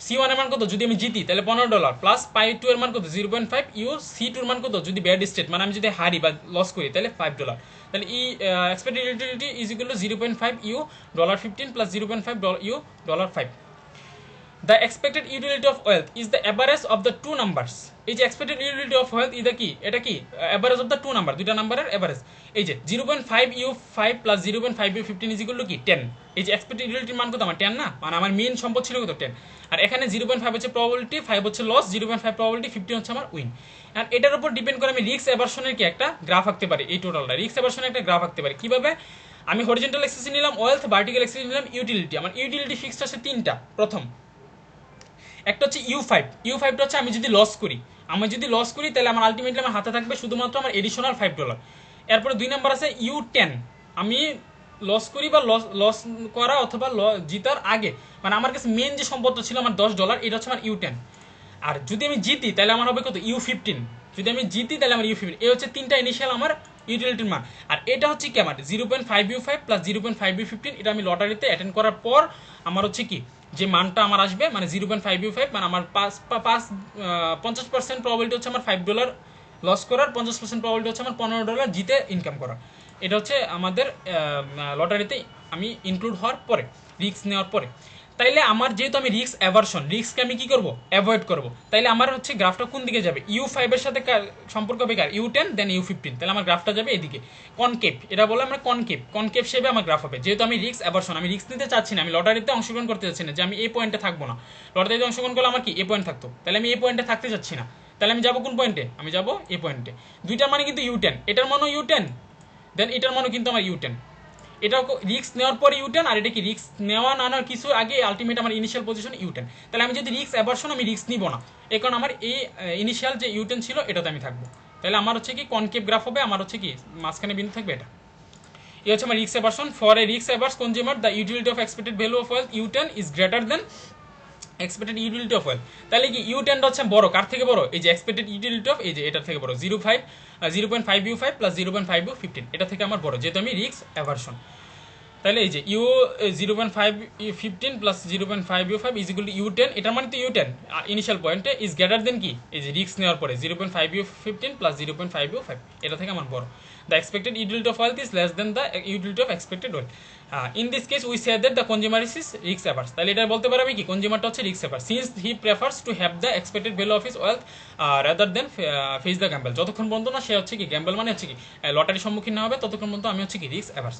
C1 এর মান কত যদি আমি জিতি? তাহলে $15 প্লাস পাই 2 এর মান কত? 0.5 ইউ C2 এর মান কত যদি ব্যাড স্টেট, মানে আমি যদি হারি বা লস করি তাহলে $5। তাহলে expected utility is equal to 0.5 U $15 plus 0.5 U $5। The expected utility of wealth is the average of the two numbers. এই যে এক্সপেক্টেড ইউটিলিটি অফ ওয়েলথ এটা কি? এটা কি average of the two number, দুইটা নাম্বারের অ্যাভারেজ। এই যে 0.5 U 5 plus 0.5 U 15 is equal to কি 10। এই যে এক্সপেক্টেড ইউটিলিটির মান কত আমার? 10 না, মানে আমার মেইন সম্পদ ছিল কত? 10। আর এখানে 0.5 হচ্ছে প্রবাবিলিটি, 5 হচ্ছে লস, 0.5 প্রবাবিলিটি, 15 হচ্ছে আমার উইন। আর এটার উপর ডিপেন্ড করে আমি রিস্ক অ্যাভারশনের কি একটা গ্রাফ আঁকতে পারি, এই টোটালটা রিস্ক অ্যাভারশনের একটা গ্রাফ আঁকতে পারি। কিভাবে? আমি হরিজন্টাল এক্সিসে নিলাম ওয়েলথ, ভার্টিক্যাল এক্সিসে নিলাম ইউটিলিটি। আমার ইউটিলিটি ফিক্সড আছে তিনটা। প্রথম একটা হচ্ছে ইউ5টা হচ্ছে আমি যদি লস করি, তাহলে আমার আলটিমেটলি আমার হাতে থাকবে শুধুমাত্র আমার এডিশনাল $5। এরপরে 2 নাম্বার আছে ইউ10, আমি লস করি বা লস করা অথবা জিতার আগে, মানে আমার কাছে মেন যে সম্পদটা ছিল আমার $10, এটা হচ্ছে আমার ইউ10। আর যদি আমি জিতি তাহলে আমার হবে কত? ইউ15। যদি আমি জিতি তাহলে আমার ইউ15। এই হচ্ছে তিনটা ইনিশিয়াল আমার ইউটিলিটির মান। আর এটা হচ্ছে কি আমার 0.5 ইউ5 প্লাস 0.5 ইউ15, এটা আমি লটারিতে অ্যাটেন্ড করার পর আমার হচ্ছে কি যে মানটা আমার আসবে, মানে 0.5 ইউ5, মানে আমার 50% প্রবাবিলিটি হচ্ছে আমার $5 লস করার, 50% প্রবাবিলিটি হচ্ছে আমার $15 জিতে ইনকাম করার। এটা হচ্ছে আমাদের লটারিতে আমি ইনক্লুড হওয়ার পরে, রিস্ক নেওয়ার পরে। তাইলে আমার যেহেতু আমি রিস্ককে আমি কি করব? অ্যাভয়েড করব। তাইলে আমার হচ্ছে গ্রাফটা কোন দিকে যাবে? ইউ5 এর সাথে সম্পর্ক হবে কার? ইউ10 দেন ইউ15। তাহলে আমার গ্রাফটা যাবে এদিকে কনকেভ, এটা বলে আমরা কনকেভ শেপে আমার গ্রাফ হবে। যেহেতু আমি রিস্ক অ্যাভারশন, আমি রিস্ক নিতে চাচ্ছি না, আমি লটারিতে অংশগ্রহণ করতে চাচ্ছি না যে আমি এই পয়েন্টে থাকবো না। লটারিতে অংশগ্রহণ করলে আমার কি এ পয়েন্ট থাকতো, তাহলে আমি এই পয়েন্টে থাকতে চাচ্ছি না। তাহলে আমি যাবো কোন পয়েন্টে? আমি যাবো এই পয়েন্টে। দুইটার মানে কিন্তু ইউ10, এটার মানও ইউ10 দেন এটার মানও কিন্তু আমার ইউ10। এটা রিস্ক নেওয়ার পরে ইউ10, আর এটা কি রিস্ক নেওয়া না নেওয়ার কিছু আগে আলটিমেট আমার ইনিশিয়াল পজিশন ইউ10। তাহলে আমি যদি রিস্ক অ্যাভারশন, আমি রিস্ক নিব না, এই কারণ আমার এই ইনিশিয়াল যে ইউ10 ছিল এটাতে আমি থাকবো। তাহলে আমার হচ্ছে কি কনকেভ গ্রাফ হবে, আমার হচ্ছে কি মাঝখানে বিন্দু থাকবে এটা। এই হচ্ছে আমার risk aversion. For a risk averse consumer the utility of expected value of wealth ইউ10 is greater than expected utility of wealth. তাহলে কি ইউ10টা হচ্ছে বড়, কার থেকে বড়? এই যে এক্সপেক্টেড ইউটিলিটি অফ, এই যে এটার থেকে বড়, 0.5 ইউ5 প্লাস 0.5 ইউ15, এটা থেকে আমার বড়, যেহেতু আমি রিস্ক অ্যাভারশন। তাহলে এই যে ইউ 0.5 15 প্লাস 0.5 ইউ5 ইজ ইকুয়াল টু ইউ10, এটার মানে তো ইউ10 ইনিশিয়াল পয়েন্টে ইজ গ্রেটার দেন কি এই যে রিস্ক নেওয়ার পরে 0.5 ইউ15 প্লাস 0.5 ইউ5, এটা থেকে আমার বড়। The expected utility of wealth is less than the utility of expected wealth. In this case we say that the consumer is risk averse. তাহলে এটা বলতে পারবে কি কনজিউমারটা হচ্ছে risk averse, since he prefers to have the expected value of his wealth rather than face the gamble. যতক্ষণ পর্যন্ত না সে হচ্ছে কি গ্যাম্বল মানে হচ্ছে কি লটারির সম্মুখীন না হবে, ততক্ষণ পর্যন্ত আমি হচ্ছে কি রিস্ক অ্যাভার্স।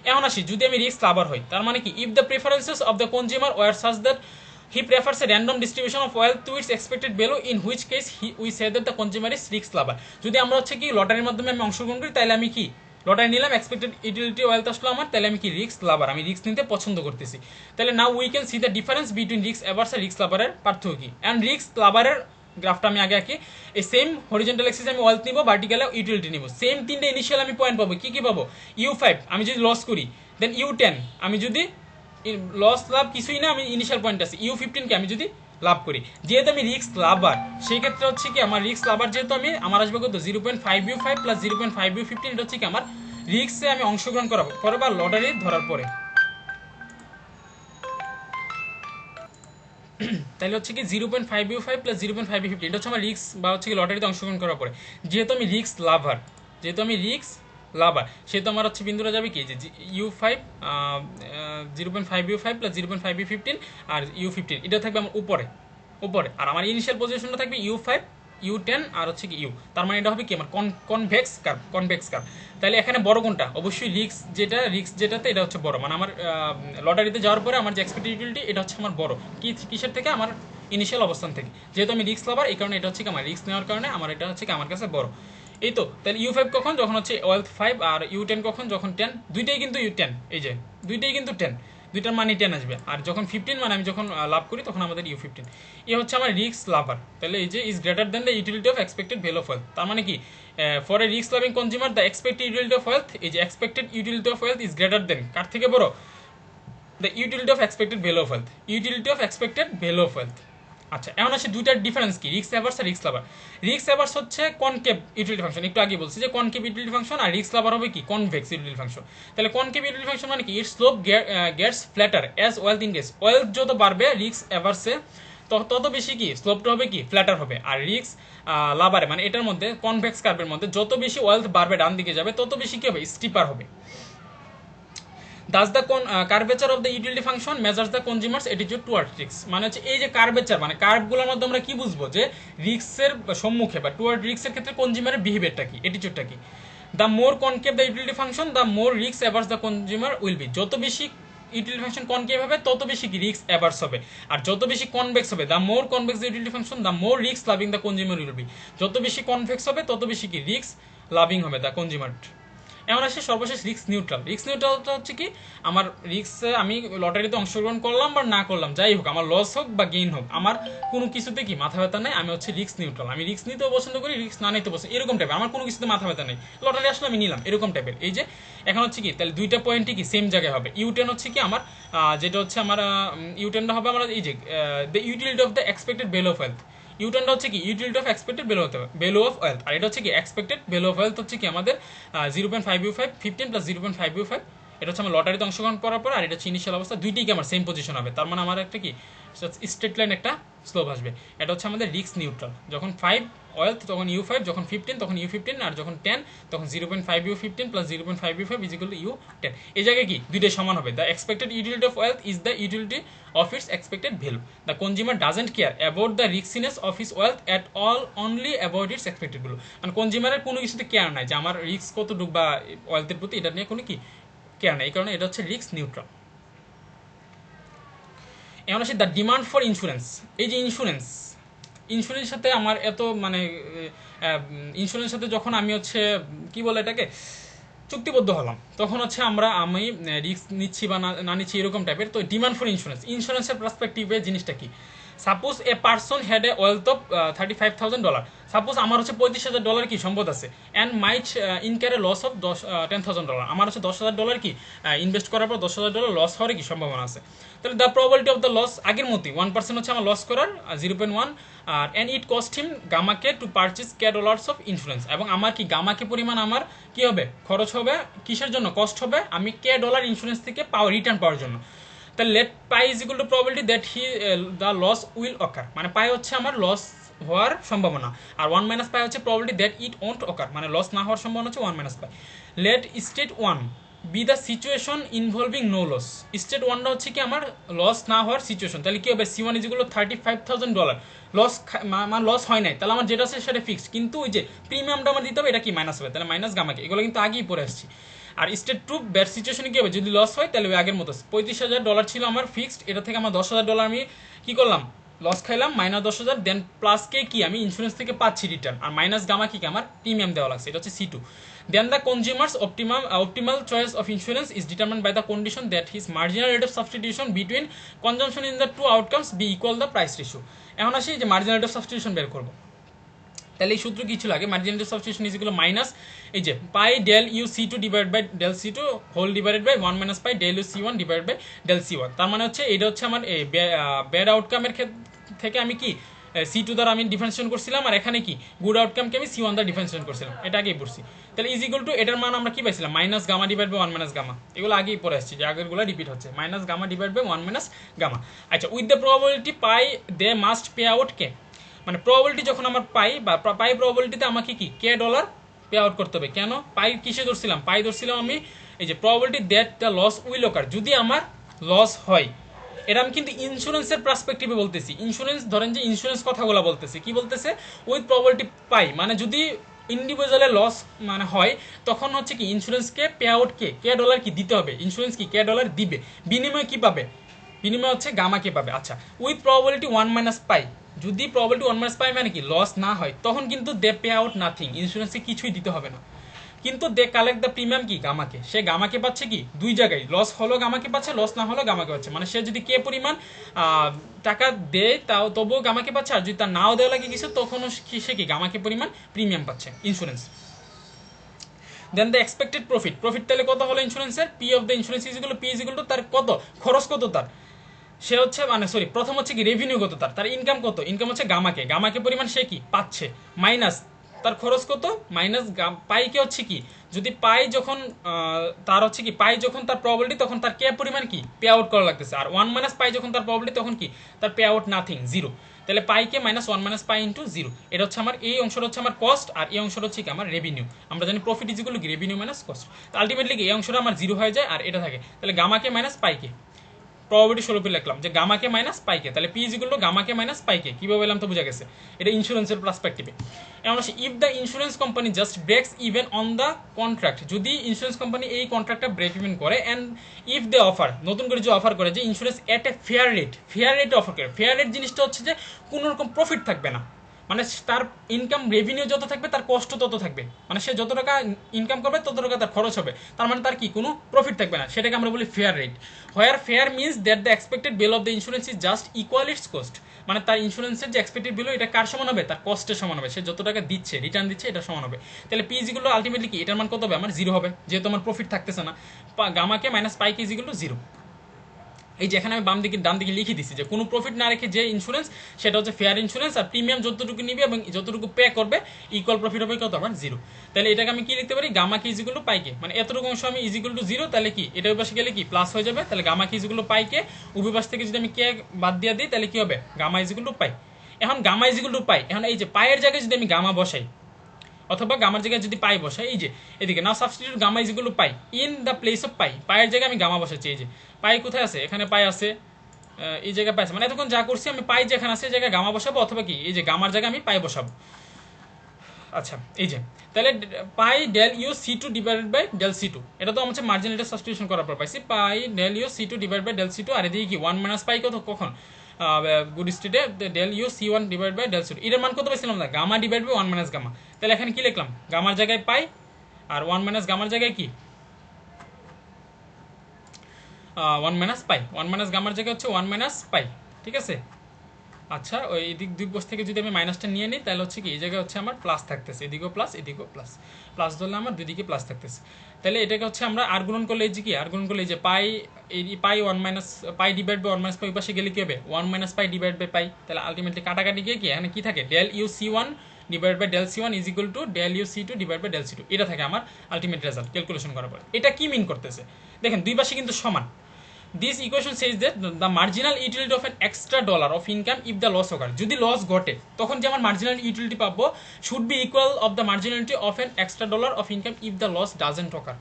এখন আসি, যদি আমি রিস্ক লাভার হই, তার মানে কি if the preferences of the consumer were such that he prefers a random distribution of wealth to its expected value, in which case we say that the consumer is risk lover. যদি আমরা হচ্ছে কি লটারির মাধ্যমে আমি অংশগ্রহণ করি, তাহলে আমি কি লটারি নিলাম, এক্সপেক্টেড ইউটিলিটি ওয়েলথ আসলো আমার, তাহলে আমি কি রিস্ক লাভার, আমি রিস্ক নিতে পছন্দ করতেছি। তাহলে now we can see the difference between risk averse আর রিস্ক লাভারের পার্থক্য কি। অ্যান্ড রিস্ক লাভারের গ্রাফটা আমি আগে আঁকি। এই সেম হরিজন্টাল অ্যাক্সিসে আমি ওয়েলথ নিব, ভার্টিক্যালে ইউটিলিটি নিব, সেম তিনটে ইনিশিয়াল আমি পয়েন্ট পাবো। কি কি পাবো? U5 আমি যদি লস করি, দেন U10 আমি যদি লস লাভ কিছুই না, আমি ইনিশিয়াল পয়েন্ট আছে। U15 কে আমি যদি লাভ করি, যেহেতু আমি রিস্ক লাভার, সেই ক্ষেত্রে হচ্ছে কি আমার রিস্ক লাভার যেহেতু আমার আসবে কত 0.5U5 প্লাস 0.5U15, এটা হচ্ছে কি আমার রিস্কে আমি অংশগ্রহণ করাবো পরে বা লটারি ধরার পরে। তাহলে হচ্ছে কি 0.5U5 প্লাস 0.5U15, এটা হচ্ছে আমার রিস্ক বা হচ্ছে কি লটারিতে অংশগ্রহণ করার পরে। যেহেতু আমি রিস্ক লাভার, সেহেতু আমার হচ্ছে বিন্দুরা যাবে কি যে U5 0.5U5 প্লাস 0.5U15 আর U15, এটা থাকবে আমার উপরে, আর আমার ইনিশিয়াল পজিশনটা থাকবে U5 U10 আর হচ্ছে কি U। তার মানে এটা হবে কি আমার কনভেক্স কার্ভ। তাহলে এখানে বড় কোনটা? অবশ্যই রিস্ক যেটাতে এটা হচ্ছে বড়, মানে আমার লটারিতে যাওয়ার পরে আমার যে এক্সপেক্টেড ইউটিলিটি এটা হচ্ছে আমার বড় কিসের থেকে? আমার ইনিশিয়াল অবস্থান থেকে। যেহেতু আমি রিস্ক লাভার, এই কারণে এটা হচ্ছে কি আমার রিস্ক নেওয়ার কারণে আমার এটা হচ্ছে কি আমার কাছে বড়। এই তো, তাহলে U5 কখন? যখন হচ্ছে ওয়েলথ 5, আর U10 কখন? যখন 10। দুইটাই কিন্তু U10, এই যে দুইটাই কিন্তু 10, দুইটার মানে 10 আসবে। আর যখন 15 মানে আমি যখন লাভ করি তখন আমাদের U15। এ হচ্ছে আমার রিস্ক লাভার। তাহলে এই যে is greater than the utility of expected value of wealth, তার মানে কি for a risk loving consumer the expected utility of wealth, এই যে expected utility of wealth is greater than কার থেকে বড়? The utility of expected value of wealth, আচ্ছা, এখন আসে দুইটার ডিফারেন্স কি, রিস্ক অ্যাভার্স আর রিস্ক লাভার। রিস্ক অ্যাভার্স হচ্ছে কনকেভ ইউটিলিটি ফাংশন, একটু আগে বলছি যে কনকেভ ইউটিলিটি ফাংশন, আর রিস্ক লাভার হবে কি কনভেক্স ইউটিলিটি ফাংশন। তাহলে কনকেভ ইউটিলিটি ফাংশন মানে কি? It's slope gets flatter as wealth increase, wealth যত বাড়বে রিস্ক অ্যাভার্সে তত বেশি কি স্লোপটা হবে কি ফ্ল্যাটার হবে। আর রিস্ক লাভারে মানে এটার মধ্যে কনভেক্স কার্ভের মধ্যে যত বেশি ওয়েলথ বাড়বে ডান দিকে যাবে তত বেশি কি হবে? স্টিপার হবে। Thus the curvature of the utility function measures the consumer's attitude towards risk, মানে হচ্ছে এই যে কার্ভেচার, মানে কার্ভগুলোর মধ্যে আমরা কি বুঝবো যে রিস্কের সম্মুখে বা টুয়ার্ড রিস্কের ক্ষেত্রে কনজিউমারের বিহেভিয়ারটা কি, অ্যাটিটিউডটা কি। The more concave the utility function the more risk averse the consumer will be, যত বেশি ইউটিলিটি ফাংশন কনকেভ হবে তত বেশি কি রিস্ক অ্যাভার্স হবে। আর যত বেশি কনভেক্স হবে, the more convex the utility function the more risk loving the consumer will be, যত বেশি কনভেক্স হবে তত বেশি কি রিস্ক লাভিং হবে দ্য কনজিউমার। এমন আসে সর্বশেষ রিস্ক নিউট্রালটা হচ্ছে কি আমার রিস্কে আমি লটারিতে অংশগ্রহণ করলাম বা না করলাম, যাই হোক, আমার লস হোক বা গেইন হোক, আমার কোনো কিছুতে কি মাথা ব্যথা নেই। আমি হচ্ছে রিস্ক নিউট্রাল, আমি রিস্ক নিতেও পছন্দ করি, রিস্ক না নিতে পছন্দ, এরকম টাইপের, আমার কোনো কিছুতে মাথা ব্যথা নেই। লটারি আসলে আমি নিলাম, এরকম টাইপের। এই যে এখন হচ্ছে কি, তাহলে দুইটা পয়েন্টই কি সেম জায়গায় হবে। U10 হচ্ছে কি আমার যেটা হচ্ছে আমার U10টা হবে আমার এই যে the utility of the expected value of wealth, ইউটার্নটা হচ্ছে কি utility of expected value of wealth, আর এটা হচ্ছে কি এক্সপেক্টেড ভ্যালু অফ ওয়েলথ হচ্ছে কি আমাদের 0.5U5 15 প্লাস 0.5U5, এটা হচ্ছে আমার লটারিতে অংশগ্রহণ করার পর, আর এটা হচ্ছে ইনিশিয়াল অবস্থা, দুইটাই কি আমার সেম পজিশন হবে। তার মানে আমার একটা কি স্ট্রেট লাইন একটা স্লোপ আসবে। এটা হচ্ছে আমাদের রিস্ক নিউট্রাল। যখন 5 ওয়েলথ তখন U5, যখন 15 তখন U15, আর যখন 10 তখন 0.5U15 plus 0.5U5 is equal two U10। এই জায়গায় কি দুইটাই সমান হবে। The expected utility of wealth is the utility of its expected value. The consumer doesn't care about the riskiness of his wealth at all, only about its expected value. মানে কনজিউমারের কোনো কিছুতে কেয়ার নাই যে আমার রিস্ক কতটুকু বা ওয়েলথের প্রতি, এটা নিয়ে কোনো কি কেয়ার নাই। এই কারণে এটা হচ্ছে রিস্ক নিউট্রাল। এমন আসে দ্য ডিমান্ড ফর ইন্স্যুরেন্স। এই যে ইন্স্যুরেন্সের সাথে আমার এত মানে ইন্স্যুরেন্সের সাথে যখন আমি হচ্ছে কি বলে এটাকে চুক্তিবদ্ধ হলাম, তখন হচ্ছে আমি রিস্ক নিচ্ছি বা না নিচ্ছি এরকম টাইপের। তো ডিমান্ড ফর ইন্স্যুরেন্সের পার্সপেক্টিভে জিনিসটা কি? Suppose a person had a wealth of $35,000, suppose আমার হচ্ছে $35,000 কি সম্পদ আছে, and might incur a loss of $10,000, আমার হচ্ছে $10,000 কি ইনভেস্ট করার পর $10,000 লস হওয়ার কি সম্ভাবনা আছে। তাহলে the probability of the loss আগের মতোই 1% হচ্ছে আমার লস করার 0.1, আর অ্যান্ড ইট কস্ট হিম গামাকে to purchase $K of insurance, এবং আমার কি গামাকে পরিমাণ আমার কি হবে খরচ হবে কিসের জন্য, কস্ট হবে আমি $K ইন্স্যুরেন্স থেকে রিটার্ন পাওয়ার জন্য। তাহলে let pi is equal to probability that the loss will occur, মানে পাই হচ্ছে আমার লস হওয়ার সম্ভাবনা, আর 1 মাইনাস পাই হচ্ছে probability that it won't occur, মানে লস না হওয়ার সম্ভাবনা হচ্ছে 1 minus pi. Let state 1 be the situation involving no loss, state 1টা হচ্ছে কি আমার লস না হওয়ার সিচুয়েশন। তাহলে কি হবে C1 ইজ ইকুয়াল টু $35,000, মানে লস হয় নাই, তাহলে আমার যেটা আছে সেটা ফিক্সড, কিন্তু ওই যে প্রিমিয়ামটা আমার দিতে হবে, এটা কি মাইনাস হবে, তাহলে মাইনাস গামাকে, এগুলো কিন্তু আগেই পড়ে আসছি। আর স্টেট 2 ব্যাড সিচুয়েশনে কি হবে, যদি লস হয় তাহলে ওই আগের মতো $35,000 ছিল আমার ফিক্সড, এটা থেকে আমার $10,000 আমি কি করলাম লস খাইলাম, মাইনাস 10,000, দেন প্লাস কে কি আমি ইন্স্যুরেন্স থেকে পাচ্ছি রিটার্ন, আর মাইনাস গামা কি আমার প্রিমিয়াম দেওয়া লাগছে, এটা হচ্ছে C2। Then the consumers optimal choice of insurance is determined by the condition that his marginal rate of substitution between consumption in the two outcomes be equal the price ratio. এখন আসি যে মার্জিনাল রেট অফ সাবস্টিটিউশন বের করবো। তাহলে এই সূত্র কি ছিল আগে, marginal rate of substitution is equal minus এই যে pi del U C two divide by del C two whole divided by 1 minus pi del U C one divide by del C one. তার মানে হচ্ছে এটা হচ্ছে আমার ব্যাড আউটকামের থেকে আমি কি সি টু দ্বারা আমি ডিফারেন্সিয়েশন করছিলাম, আর এখানে কি গুড আউটকামকে আমি সি ওয়ান দ্বারা ডিফারেন্সিয়েশন করছিলাম, এটা আগেই পড়ছি। তাহলে ইজ ইকুয়াল টু এটার মান আমরা কি পাইছিলাম minus gamma divide by 1 minus gamma, এগুলো আগেই পড়ে আসছি যে আগেরগুলো রিপিট হচ্ছে, minus gamma divide by 1 minus gamma. আচ্ছা, with the probability pi they must pay out K, মানে প্রবাবিলিটি যখন আমার পাই বা পাই প্রবাবিলিটিতে আমাকে কি কে ডলার পে আউট করতে হবে। কেন পাই কিসে ধরছিলাম, পাই ধরছিলাম আমি এই যে probability that the loss will occur, যদি আমার লস হয়। এটা আমি কিন্তু ইন্স্যুরেন্সের পার্সপেক্টিভে বলতেছি, ইন্স্যুরেন্স ধরেন যে ইন্স্যুরেন্স কথাগুলো বলতেছি, কি বলতেছে উইথ প্রবাবিলিটি পাই, মানে যদি ইন্ডিভিজুয়ালের লস মানে হয় তখন হচ্ছে কি ইন্স্যুরেন্সকে পে আউট কে ডলার কি দিতে হবে, ইন্স্যুরেন্স কি কে ডলার দিবে, বিনিময়ে কি পাবে, বিনিময়ে হচ্ছে গামা কে পাবে। আচ্ছা, উইথ প্রবাবিলিটি 1 মাইনাস পাই, যদি প্রবাবিলিটি 1 মাইনাস পাই মানে কি লস না হয় তখন কিন্তু দে পে আউট নাথিং, ইন্স্যুরেন্সকে কিছুই দিতে হবে না, কিন্তু দে কালেক্ট দ্য প্রিমিয়াম কি গামাকে, সে গামাকে পাচ্ছে কি দুই জায়গায়, লস হলো গামাকে পাচ্ছে, লস না হলো গামাকে পাচ্ছে, মানে সে যদি কে পরিমাণ টাকা দেয় তাও তবুও গামাকে পাচ্ছে, আর যদি তার নাও দেওয়া লাগে কিছু তখনও সে কি গামাকে পরিমাণ প্রিমিয়াম পাচ্ছে insurance. Then the expected profit, profit তাহলে কত হলো ইন্স্যুরেন্সের, P of the insurance is equal to P is equal to তার কত খরচ কত তার, সে হচ্ছে মানে সরি প্রথম হচ্ছে কি রেভিনিউ কত তার ইনকাম কত, ইনকাম হচ্ছে গামাকে পরিমাণ সে কি পাচ্ছে, মাইনাস তার খরচ কত, মাইনাস পাইকে হচ্ছে কি যদি পাই যখন তার হচ্ছে কি পাই যখন তার প্রবাবিলিটি তখন তার কে পরিমাণ কি পে আউট করা লাগতেছে, আর 1 মাইনাস পাই যখন তার প্রবাবিলিটি তখন কি তার পে আউট নাথিং, জিরো। তাহলে পাইকে minus 1 minus pi into zero, এটা হচ্ছে আমার এই অংশটা হচ্ছে আমার কস্ট, আর এই অংশটা হচ্ছে কি আমার রেভিনিউ। আমরা জানি profit is equal two revenue minus cost, তো আলটিমেটলি কি এই অংশটা আমার জিরো হয়ে যায় আর এটা থাকে, তাহলে গামাকে মাইনাস পাইকে প্রবাবিলিটি স্বরূপে লিখলাম যে গামাকে মাইনাস পাইকে, তাহলে পি ইজ ইকুয়াল টু গামাকে মাইনাস পাইকে, কিভাবে এলাম তো বুঝা গেছে, এটা ইন্স্যুরেন্সের পার্সপেক্টিভে। এমন আছে if the insurance company just breaks even on the contract, যদি ইন্স্যুরেন্স কোম্পানি এই কন্ট্রাক্টটা ব্রেক ইভেন করে, অ্যান্ড ইফ দে অফার নতুন করে যে অফার করে যে insurance at a fair rate offer করে, ফেয়ার রেট জিনিসটা হচ্ছে যে কোনো রকম প্রফিট থাকবে না, মানে তার ইনকাম রেভিনিউ যত থাকবে তার কষ্ট তত থাকবে, মানে সে যত টাকা ইনকাম করবে তত টাকা তার খরচ হবে, তার মানে তার কি কোনো প্রফিট থাকবে না, সেটাকে আমরা বলি fair rate. Where fair means that the expected bill of the insurance is just equal it's cost, মানে তার ইন্স্যুরেন্সের যে এক্সপেক্টেড বিল এটা কার সমান হবে, তার কস্টের সমান হবে, সে যত টাকা দিচ্ছে রিটার্ন দিচ্ছে এটা সমান হবে। তাহলে পি ইজিগুলো আলটিমেটলি কি এটার মান কত হবে আমার জিরো হবে, যেহেতু আমার প্রফিট থাকতেছে না, গামাকে মাইনাস পাই কে ইজিগুলো জিরো। এই যে এখানে আমি ডান দিকে লিখে দিচ্ছি যে কোনো প্রফিট না রেখে যে ইন্স্যুরেন্স সেটা হচ্ছে ফেয়ার ইন্স্যুরেন্স, আর প্রিমিয়াম যতটুকু নিবে এবং যতটুকু পে করবে ইকুয়াল প্রফিট হবে কত আমার জিরো। তাহলে এটাকে আমি কি লিখতে পারি গামাকে ইজিকুয়াল টু পাইকে, মানে এতটুকু অংশ আমি ইজিকুয়াল টু জিরো, তাহলে কি এটা পাশে গেলে কি প্লাস হয়ে যাবে, তাহলে গামাকে ইজিকুয়াল টু পাইকে উভয় পাশ থেকে যদি আমি কে বাদ দিয়ে দিই তাহলে কি হবে গামা ইজিকুয়াল টু পাই। এখন গামা ইজিকুয়াল টু পাই, এখন এই যে পায়ের জায়গায় যদি আমি গামা বসাই অথবা গামার জায়গায় যদি পাই বসাই, এই যে এদিকে now substitute gamma is equal to pi in the place of pi, পায়ের জায়গায় আমি গামা বসাচ্ছি, এই যে পাই কোথায় আছে এখানে পাই আছে, এই জায়গায় পাই আছে, মানে এতক্ষণ যা করছি আমি পাই যেখানে আছে এই জায়গায় গামা বসাবো, অথবা কি এই যে গামার জায়গায় আমি পাই বসাবো। আচ্ছা, এই যে তাহলে pi del U C two divided by del C two, এটা তো আমার মার্জিন রেটে সাবস্টিটিউশন করার পর পাইছি pi del U C two divide by del C two, আর এদিকে কি 1 মাইনাস পাই কত কখন গুড স্টেটে del U C one divide by del C two, এটার মান কত পাইছিলাম না gamma divide by 1 minus gamma. তাহলে এখানে কি লিখলাম গামার জায়গায় পাই আর 1 মাইনাস গামার জায়গায় কি 1 মাইনাস পাই, 1 মাইনাস গামার জায়গায় হচ্ছে 1 মাইনাস পাই, ঠিক আছে। আচ্ছা, ওই এদিক দুই পাশ থেকে যদি আমি মাইনাসটা নিয়ে নিই তাহলে হচ্ছে কি এই জায়গায় হচ্ছে আমার প্লাস থাকতেছে, এদিকেও প্লাস এদিকেও প্লাস, প্লাস ধরলে আমার দুদিকে প্লাস থাকতেছে। তাহলে এটাকে হচ্ছে আমরা আর গুণন করলে এই যে কি আর গুণন করলে এই যে পাই এই pi 1 minus pi divide by 1 minus pi পাশে গেলে কি হবে 1 minus pi divide by pi, তাহলে আলটিমেটলি কাটাকাটি গিয়ে কি এখানে কি থাকে del U C one divide by del C one is equal to del U C two divide by del C two, এটা থাকে আমার আলটিমেট রেজাল্ট ক্যালকুলেশন করার পর। এটা কি মিন করতেছে দেখেন দুই পাশে কিন্তু সমান। This equation says that the marginal utility of an extra dollar of income if the loss occur, যদি লস ঘটে তখন যে আমার মার্জিনাল ইউটিলিটি পাবো should be equal of the marginality of an extra dollar of income if the loss doesn't occur,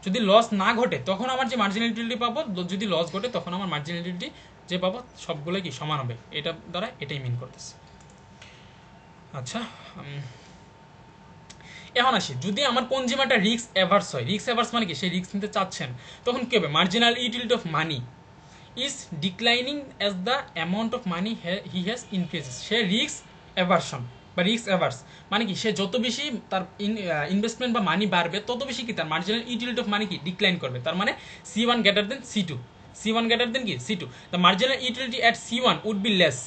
যদি লস না ঘটে তখন আমার যে মার্জিনাল ইউটিলিটি পাবো, যদি লস ঘটে তখন আমার মার্জিনাল ইউটিলিটি যে পাবো সবগুলো কি সমান হবে, এটা দ্বারা এটাই মিন করতেছে। আচ্ছা, এখন আসি যদি আমার কনজিউমারটা রিস্ক অ্যাভার্স হয়, রিস্ক অ্যাভার্স মানে কি সে রিস্ক নিতে চাচ্ছেন, তখন কি হবে marginal utility of money is declining as the amount of money he has increases, say risk aversion বা রিস্ক অ্যাভার্স মানে কি সে যত বেশি তার ইনভেস্টমেন্ট বা মানি বাড়বে তত বেশি কি তার মার্জিনাল ইউটিলিটি অফ মানি কি ডিক্লাইন করবে, তার মানে C one greater than C two, C one greater than কি C two, the marginal utility at C one would be less,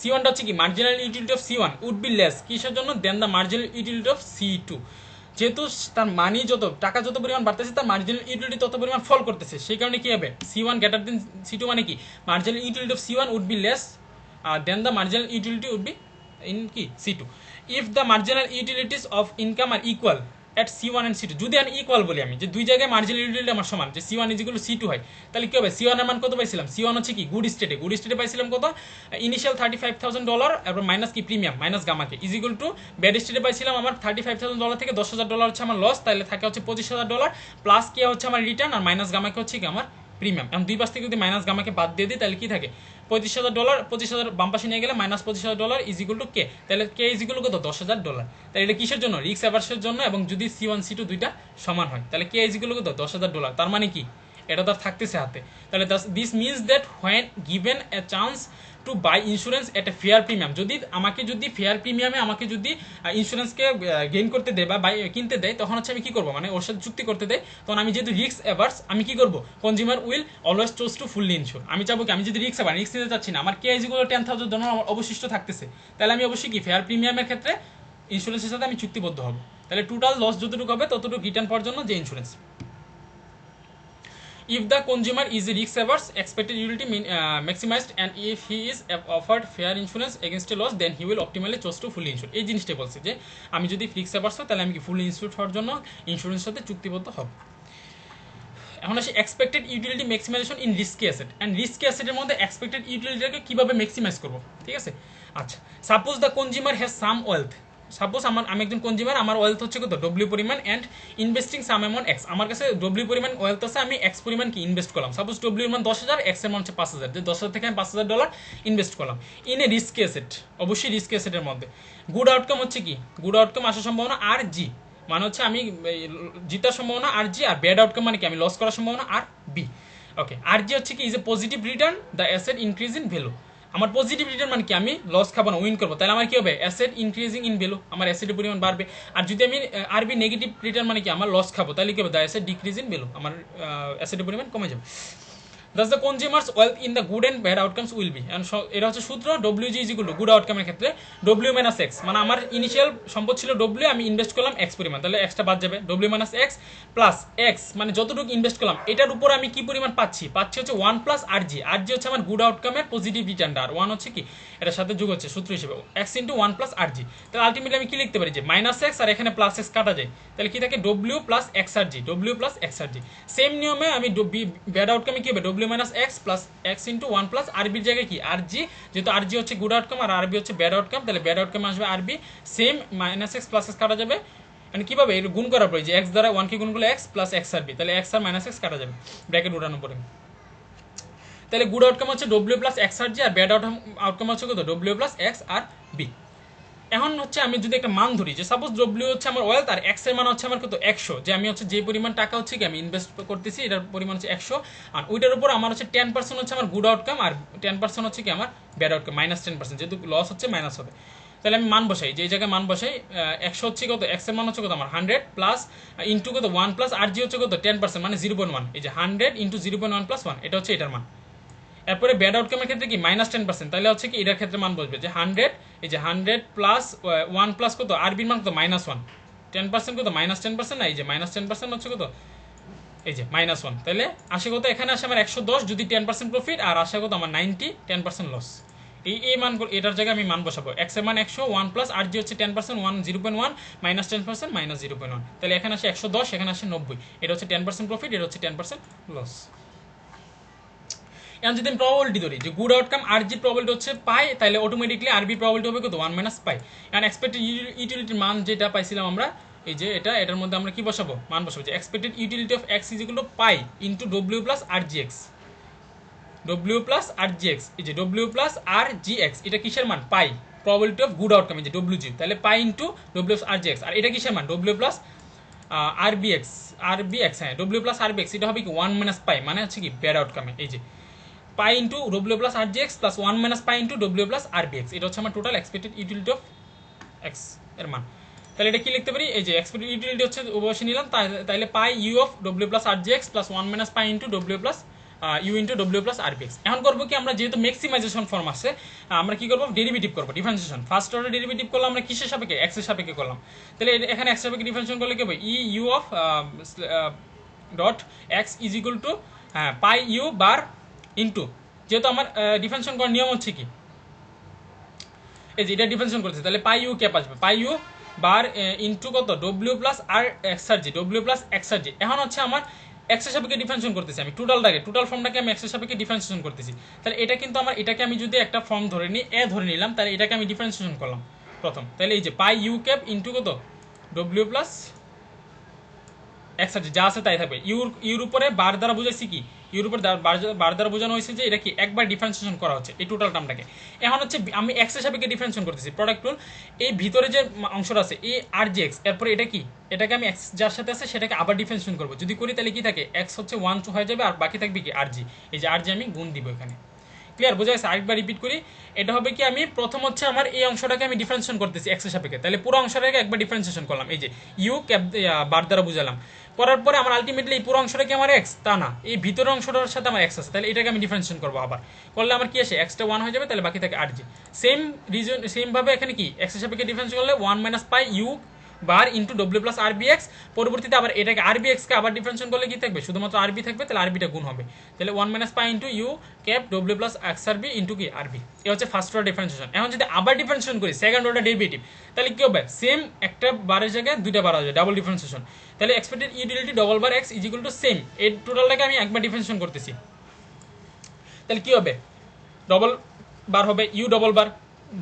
C1টা হচ্ছে কি marginal utility of C1 would be less কিসের জন্য than the marginal utility of C2, যেহেতু তার মানি যত টাকা যত পরিমাণ বাড়তেছে তার মার্জিনাল ইউটিলিটি তত পরিমাণ ফল করতেছে, সেই কারণে কি হবে C1 গ্রেটার দেন C2 মানে কি marginal utility of C1 would be less than the marginal utility would be in কি C2 if the marginal utilities of income are equal at C1 and C2, যদি আমি ইকুয়াল বলি আমি যে দুই জায়গায় মার্জিনাল ইউটিলিটি আমার সমান, যে C1 is equal two C2 হয়, তাহলে কি হবে C1 এর মান কত পাইছিলাম, C1 হচ্ছে কি গুড স্টেটে পাইছিলাম কত ইনিশিয়াল $35,000 এবং মাইনাস কি প্রিমিয়াম মাইনাস গামাকে ইজ ইকুয়াল টু ব্যাড স্টেটে পাইছিলাম আমার $35,000 থেকে $10,000 হচ্ছে আমার লস, তাহলে থাকে হচ্ছে $25,000 প্লাস কি হচ্ছে আমার রিটার্ন আর মাইনাস গামাকে হচ্ছে কি আমার প্রিমিয়াম। এখন দুই পাশ থেকে যদি মাইনাস গামাকে বাদ দিয়ে দিই তাহলে কি থাকে $25,000, 25,000 বাম পাশে নিয়ে গেলে মাইনাস $25,000 ইজ ইকুয়াল টু কে, তাহলে কে ইজ ইকুয়াল টু কত $10,000, তাহলে এটা কিসের জন্য রিস্ক অ্যাভার্সের জন্য, এবং যদি C1 C2 দুইটা সমান হয় তাহলে কে ইজ ইকুয়াল টু কত $10,000, তার মানে কি এটা তো থাকতেছে হাতে, তাহলে this means that when given a chance to buy insurance at a fair premium, যদি ফেয়ার প্রিমিয়ামে আমাকে যদি ইন্স্যুরেন্সকে গেইন করতে দেয় বা কিনতে দেয় তখন হচ্ছে আমি কি করবো মানে ওর সাথে চুক্তি করতে দেয়, তখন আমি যেহেতু রিস্ক অ্যাভার্স আমি কি করবো consumer will always choose to fully insure, আমি চাবো কি আমি যদি রিস্ক নিতে চাচ্ছি না আমার কেএস গুলো $10,000 আমার অবশিষ্ট থাকতেছে, তাহলে আমি অবশ্যই কি ফেয়ার প্রিমিয়ামের ক্ষেত্রে ইন্স্যুরেন্সের সাথে আমি চুক্তিবদ্ধ হবো, তাহলে টোটাল লস যতটুকু হবে ততটুকু রিটার্ন পাওয়ার জন্য যে insurance. If the consumer is risk averse, expected utility maximized, and if he is offered fair insurance against a loss, then he will optimally choose to fully insure. এই জিনিসটাই বলছে যে আমি যদি রিস্ক অ্যাভার্স হয় তাহলে আমি কি ফুলি ইনস্যুর হওয়ার জন্য ইন্স্যুরেন্সের সাথে চুক্তিবদ্ধ হব। এখন আসি expected utility maximization in risky asset, and risky অ্যাসেটের মধ্যে এক্সপেক্টেড ইউটিলিটিটাকে কীভাবে ম্যাক্সিমাইজ করবো, ঠিক আছে। আচ্ছা, suppose the consumer has some wealth, suppose আমি একজন কনজিউমার, আমার ওয়েলথ হচ্ছে কত ডব্লিউ পরিমাণ, and investing some amount X, আমার কাছে ডব্লিউ পরিমাণ ওয়েলথ আছে, আমি এক্স পরিমাণ কি ইনভেস্ট করলাম, সাপোজ ডব্লিউ এর মান 10,000, এক্স এর মান হচ্ছে 5,000, যে 10,000 থেকে আমি $5,000 ইনভেস্ট করলাম ইন এ রিস্কি অ্যাসেট, অবশ্যই রিস্কি অ্যাসেটের মধ্যে গুড আউটকাম হচ্ছে কি গুড আউটকাম আসার সম্ভাবনা আর জি, মানে হচ্ছে আমি জিতার সম্ভাবনা আর জি, আর ব্যাড আউটকাম মানে কি আমি লস করার সম্ভাবনা আর বি। ওকে, আর জি হচ্ছে কি is a positive return the asset increase in value, আমার পজিটিভ রিটার্ন মানে কি আমি লস খাবো না উইন করবো, তাহলে আমার কি হবে অ্যাসেট ইনক্রিজিং ইন ভ্যালু, আমার অ্যাসেটের পরিমাণ বাড়বে, আর যদি আমি আর বি নেগেটিভ রিটার্ন মানে কি আমার লস খাবো তাহলে কি হবে the asset decrease in value, আমার অ্যাসেটের পরিমাণ কমে যাবে। Thus the consumers wealth in the good and bad outcomes will be, and এটা হচ্ছে সূত্র WG is equal to good আউটকামের ক্ষেত্রে W minus X, মানে আমার ইনিশিয়াল সম্পদ ছিল W, আমি ইনভেস্ট করলাম X পরিমাণ, তাহলে Xটা বাদ যাবে, W minus X plus X মানে যতটুকু ইনভেস্ট করলাম এটার উপর আমি কি পরিমাণ পাচ্ছি হচ্ছে 1 প্লাস RG, RG হচ্ছে আমার গুড আউটকামের পজিটিভ রিটার্নটা, আর 1 হচ্ছে কি এটার সাথে যোগ হচ্ছে সূত্র হিসেবে X ইন্টু 1 প্লাস RG, তাহলে আলটিমেটলি আমি কি লিখতে পারি যে মাইনাস X আর এখানে প্লাস X কাটা যায়, তাহলে কি থাকে W plus XRG, W plus XRG। Same নিয়মে আমি ব্যাড আউটকামে কি হবে W minus X plus X into 1 plus আরবির জায়গায় কি RG, যেহেতু RG হচ্ছে গুড আউটকাম আর আরবি হচ্ছে ব্যাড আউটকাম, তাহলে ব্যাড আউটকাম আসবে আরবি, same minus X plus X কাটা যাবে, মানে কিভাবে এর গুণ করার পরে যে X দ্বারা 1 কে গুণ করলে X প্লাস X আরবি, তাহলে X আর মাইনাস X কাটা যাবে ব্র্যাকেট উঠানোর পরে, তাহলে গুড আউটকাম হচ্ছে W প্লাস XRG আর ব্যাড আউটকাম হচ্ছে কত W প্লাস X আর বি। এখন হচ্ছে আমি যদি একটা মান ধরি যে সাপোজ ডব্লিউ হচ্ছে আমার ওয়েলথ আর এক্স এর মান হচ্ছে আমার কত 100, যে আমি হচ্ছে যে পরিমাণ টাকা হচ্ছে কি আমি ইনভেস্ট করতেছি এটার পরিমাণ হচ্ছে 100, আর ওইটার উপর আমার হচ্ছে 10% হচ্ছে আমার গুড আউটকাম আর 10% হচ্ছে কি আমার ব্যাড আউটকাম মাইনাস 10%, যেহেতু লস হচ্ছে মাইনাস হবে, তাহলে আমি মান বসাই, যে জায়গায় মান বসাই 100 হচ্ছে কত এক্স এর মান হচ্ছে কত আমার 100 প্লাস ইন্টু কত 1 প্লাস আর জি হচ্ছে কত 10% মানে 0.1, এই যে 100 ইন্টু 0.1 প্লাস 1 এটা হচ্ছে এটার মান। এরপরে ব্যাড আউটকামের ক্ষেত্রে কি মাইনাস 10%, তাহলে হচ্ছে কি এটার ক্ষেত্রে মান বসবে যে 100, এই যে 100 প্লাস 1 প্লাস কত আরবির মান কত মাইনাস 1, 10% কত মাইনাস 10% না, এই যে মাইনাস 10% হচ্ছে কত এই যে মাইনাস 1, তাহলে আসে কত এখানে আসে আমার 110 যদি 10% প্রফিট, আর আসে কত আমার 90 10% লস, এই মান এটার জায়গায় আমি মান বসাবো এক্স এর মান 100 1 প্লাস আর জি হচ্ছে 10% 1 0.1 মাইনাস 10% মাইনাস 0.1, তাহলে এখানে আসে 110 এখানে আসে 90, এটা হচ্ছে 10% প্রফিট, এটা হচ্ছে 10% লস। এখন যদি আমি প্রবাবিলিটি ধরি যে গুড আউটকাম আর জি প্রবাবিলিটি হচ্ছে পাই, তাহলে অটোমেটিকলি আরবি প্রবাবিলিটি হবে কত 1 মাইনাস পাই, এখন এক্সপেক্টেড ইউটিলিটির মান যেটা পাইছিলাম আমরা এই যে এটার মধ্যে আমরা কি বসাবো মান বসাবো যে expected utility of X is equal to pi into W plus R G X, W plus R G X, এই যে W plus R G X এটা কিসের মান pi probability of good outcome, এই যে ডব্লিউ জি, তাহলে pi into W R G X, আর এটা কিসের মান W plus R B X, হ্যাঁ W plus R B X এটা হবে কি 1 মাইনাস পাই, মানে হচ্ছে কি ব্যাড আউটকামে এই যে pi into W plus R G X plus 1 minus pi into W plus R B X, এটা হচ্ছে আমার total expected utility of X এর মান। তাহলে এটা কি লিখতে পারি এই যে এক্সপেক্টেড ইউটিলিটি হচ্ছে অবশ্যই নিলাম, তাহলে pi U of W plus R G X plus 1 minus pi into W plus U into W plus R B X. এখন করবো কি আমরা, যেহেতু ম্যাক্সিমাইজেশন ফর্ম আছে, আমরা কি করবো, ডেরিভেটিভ করবো, ডিফারেন্সিয়েশন। ফার্স্ট অর্ডার ডেরিভেটিভ করলাম আমরা কিসের সাপেক্ষে, এক্স এর সাপেক্ষে করলাম। তাহলে এখানে এক্স সাপেক্ষে ডিফারেন্সিয়েশন করলে কি হবে, E U of dot X is equal to pi U bar into, যেহেতু আমার ডিফারেন্সিয়েশন করার নিয়ম হচ্ছে কি, এই যে এটা ডিফারেন্সিয়েশন করছে, তাহলে পাই ইউ ক্যাপ আসবে, পাই ইউ বার ইন্টু কত, ডব্লিউ প্লাস আর এক্স আর জি, ডব্লিউ প্লাস এক্স আর জি। এখন হচ্ছে আমার এক্স এর সাপেক্ষে ডিফারেন্সিয়েশন করতেছি আমি, টোটাল ফর্মটাকে আমি এক্স এর সাপেক্ষে ডিফারেন্সিয়েশন করতেছি। তাহলে এটা কিন্তু আমার, এটাকে আমি যদি একটা ফর্ম ধরে নিই, এ ধরে নিলাম, তাহলে এটাকে আমি ডিফারেন্সিয়েশন করলাম প্রথম। তাহলে এই যে পাই ইউ ক্যাপ ইন্টু কত, ডব্লিউ প্লাস এক্স আর জি, যা আছে তাই থাকবে। ইউর উপরে বার দ্বারা বুঝাইছি কি, ইউর উপর বার দ্বারা বোঝানো হয়েছে যে এটা কি একবার ডিফারেন্সিয়েশন করা হচ্ছে এই টোটাল টার্মটাকে। এখন হচ্ছে আমি এক্স এর সাপেক্ষে ডিফারেন্সিয়েশন করতেছি, প্রোডাক্ট রুল, এই ভিতরে যে অংশটা আছে এ আর জি এক্স, এরপরে এটা কি, এটাকে আমি এক্স যার সাথে আছে সেটাকে আবার ডিফারেন্সিয়েশন করবো। যদি করি তাহলে কি থাকে, এক্স হচ্ছে 1 হয়ে যাবে, আর বাকি থাকবে কি আর জি, এই যে আর জি আমি গুণ দিব এখানে। ক্লিয়ার, বোঝা গেছে? আরেকবার রিপিট করি, এটা হবে কি, আমি প্রথম হচ্ছে আমার এই অংশটাকে আমি ডিফারেন্সিয়েশন করতেছি এক্স এর সাপেক্ষে, তাহলে পুরো অংশটাকে একবার ডিফারেন্সিয়েশন করলাম, এই যে ইউ ক্যাপ বার দ্বারা বুঝালাম, করার পরে আমার আলটিমেটলি এই পুরো অংশটা কি আমার এক্স, তা না, এই ভিতরের অংশটার সাথে আমার এক্স আছে, তাহলে এটাকে আমি ডিফারেন্সিয়েশন করবো আবার, করলে আমার কি আসে, এক্সটা 1 হয়ে যাবে, তাহলে বাকি থাকে আর জি। সেম ভাবে এখানে কি, এক্স এর সাপেক্ষে ডিফারেন্সিয়েশন করলে 1 minus pi U bar into W plus R B X, পরবর্তীতে আবার এটাকে আর বি এক্সকে আবার ডিফারেন্সিয়েশন করলে কি থাকবে, শুধুমাত্র আর বি থাকবে, তাহলে আর বিটা গুণ হবে, তাহলে 1 minus pi into U cap W plus X R B into কি আর বি। এ হচ্ছে ফার্স্ট অর্ডার ডিফারেন্সিয়েশন। এখন যদি আবার ডিফারেন্সিয়েশন করি সেকেন্ড অর্ডার ডেরিভেটিভ, তাহলে কি হবে, সেম একটা বারের জায়গায় দুইটা বার হবে, ডাবল ডিফারেন্সিয়েশন। তাহলে expected utility double bar x is equal to same, এই টোটালটাকে আমি একবার ডিফারেন্সিয়েশন করতেছি, তাহলে কি হবে, ডবল বার হবে, ইউ ডবল বার